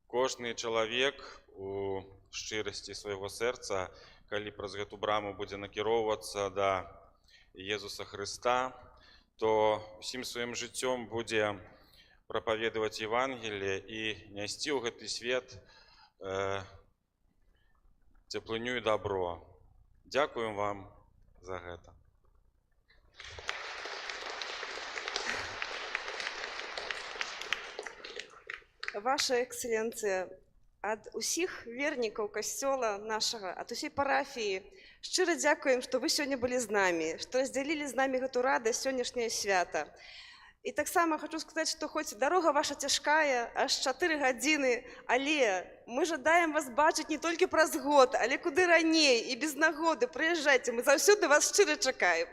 кожны чалавек у шчырасці свайго сэрца, калі праз гэту браму будзе накіроўвацца да Езуса Хрыста, то усім сваім жыццём будзе прапаведаваць Евангелие і нясці ў гэты свет цеплыню і добро. Дзякуем вам за гэта. Ваша экселенцыя, ад усіх вернікаў касцёла нашага, ад усей парафіі, шчыра дзякуем, што вы сёння былі з намі, што раздзялілі з намі гэту радасць сённяшняе свята. І таксама хочу сказаць, што хоць дарога ваша цяжкая, аж 4 гадзіны, але мы жадаем вас бачыць не толькі праз год, але куды раней і без нагоды. Прыязджайце, мы заўсёды вас шчыра чакаем.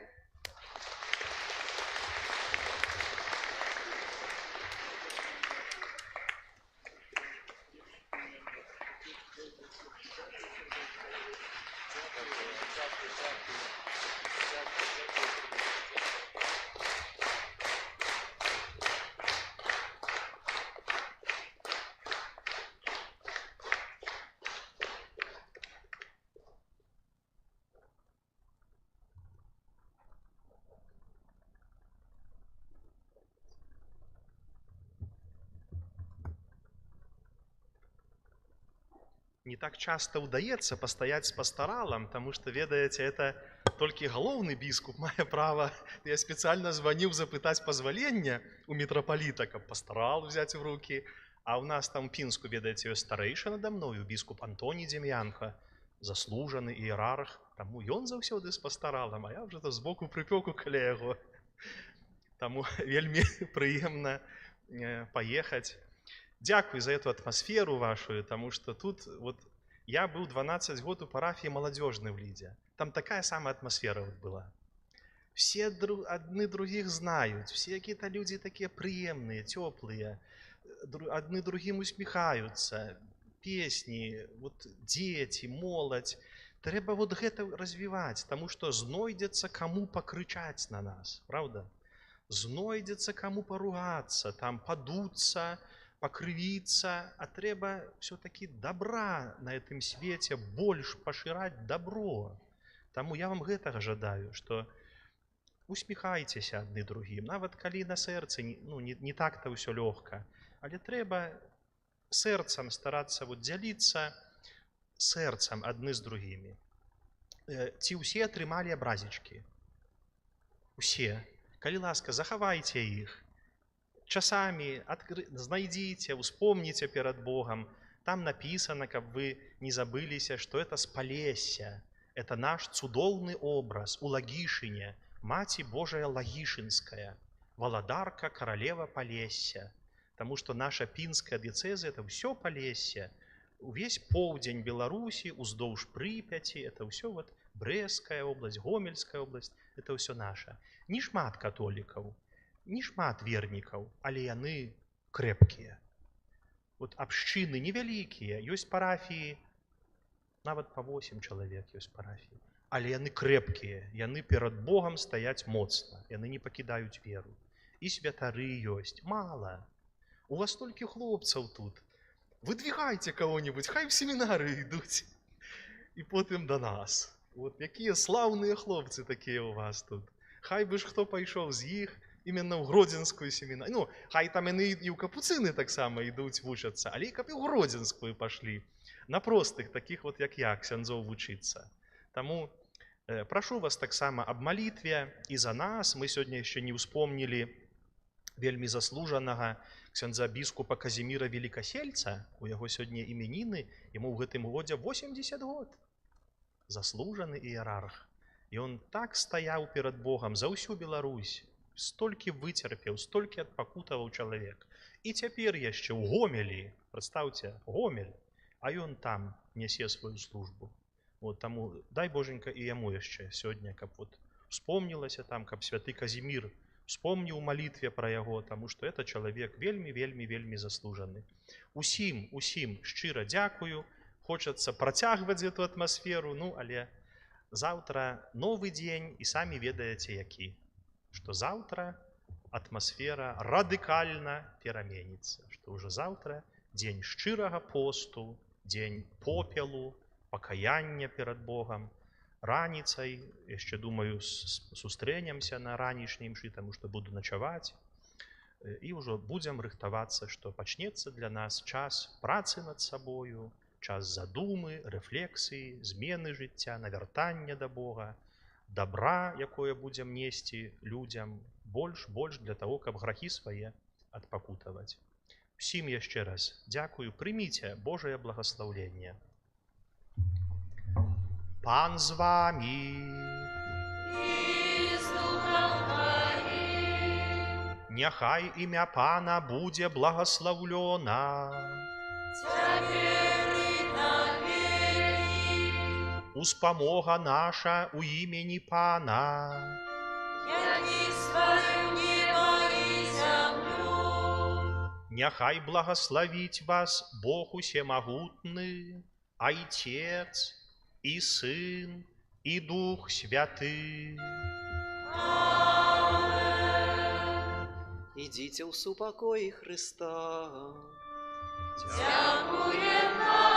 не так часто удается постоять с пасторалом, потому что, ведаете, это только головный бискуп мае право. Я специально звонил запытать позволения у митрополита, как пасторал взять в руки. А у нас там Пинску, ведаете, старейший надо мною, бискуп Антоний Демьянко, заслужений ієрарх. Тому ён заўсёды з пастаралам, а я вже то збоку припеку каля яго. Тому вельмі прыемна поехать. Дякую за эту атмосферу вашу, потому что тут вот я был 12 год у парафии молодежной в Лиде. Там такая самая атмосфера вот была. Все одни других знают, все какие-то люди такие приемные, теплые, одни другим усмехаются, песни, вот дети, молодь. Трэба вот гэта развивать, потому что знойдется кому покричать на нас, правда? Знойдется кому поругаться, там подуться, покривиться, а трэба все-таки добра на этом свете больше поширать добро. Тому я вам гэтага жадаю, что усміхайцеся адны другим, нават калі на сэрцы не так-то ўсё лёгка, але трэба сэрцам старацца вот дзяліцца сэрцам адны з другімі. Ці ўсе атрымалі абразічкі? Усе. Калі ласка, захавайце іх. Часами знайдите, успомните перед Богом. Там написано, как вы не забылись, что это с Полесья. Это наш цудоўны образ у Лагишине, Маці Божия Лагишинская, Володарка, королева Полесья. Потому что наша Пинская диецеза – это все Полесье. Весь поўдзень Беларуси, уздоўж Припяти, это все вот Брестская область, Гомельская область, это все наше. Не шмат католиков. Не шмат вернікаў, але яны крэпкія. Вот абшчыны невялікія, ёсць парафіі, нават па 8 чалавек ёсць парафіі, але яны крэпкія, яны перад Богам стаяць моцна, яны не пакідаюць веру. І святары ёсць, мала. У вас толькі хлопцаў тут. Выдвигайце кого-нибудь, хай в семінары ідуць. І потым до нас. Вот якія слаўныя хлопцы такія у вас тут. Хай бы ж хто пайшоў з іх, именно в Гродзенскую семінарію. Ну, хай там і ў капуцыны таксама ідуць вучацца, але і каб і ў Гродзенскую пашлі. На простых, таких вот як я, ксяндзоў вучыцца. Таму прашу вас таксама аб малітве і за нас. Мы сёння яшчэ не ўспомнілі вельмі заслужанага ксяндза біскупа Казіміра Велікасельца. У яго сёння імяніны, яму ў гэтым годзе 80 год. Заслужаны іерарх. І он так стаяў перад Богам за ўсю Беларусь. Столькі выцерпеў, столькі адпакутаваў чалавек. І цяпер яшчэ ў Гомелі, прадстаўце, Гомель, а ён там нясе сваю службу. Вот, таму дай Боженька і яму яшчэ сёння, каб вот успомнілася там, каб святы Казімір успомніў у малітве пра яго, таму што это чалавек вельмі заслужаны. Усім шчыра дзякую, хочацца працягваць эту атмасферу, але заўтра новы дзень і самі ведаеце які. Что завтра атмосфера радикально пераменится, что уже завтра день шчырага посту, день попелу, покаяння перед Богом. Раніцай, яшчэ думаю, сустрэнемся на ранішняй імшы, тому что буду ночевать. И уже будем рыхтавацца, что пачнецца для нас час працы над собою, час задумы, рефлексии, змены жыцця, навяртання да Бога, добра, якое будем нести людям, больш для того, каб грахі свае адпакутаваць. Усім яшчэ раз дзякую, прыміце Божае благаслаўленне. Пан з вами. І з духом твоїм. Няхай імя Пана будзе благаслаўлёна. Цяпер і на векі. Успамога наша у імені Пана. Які стварыў неба і зямлю. Няхай благословить вас Бог усемогутный, Отец и Сын и Дух Святый. Идите в супокой Христа. Дякуем вам.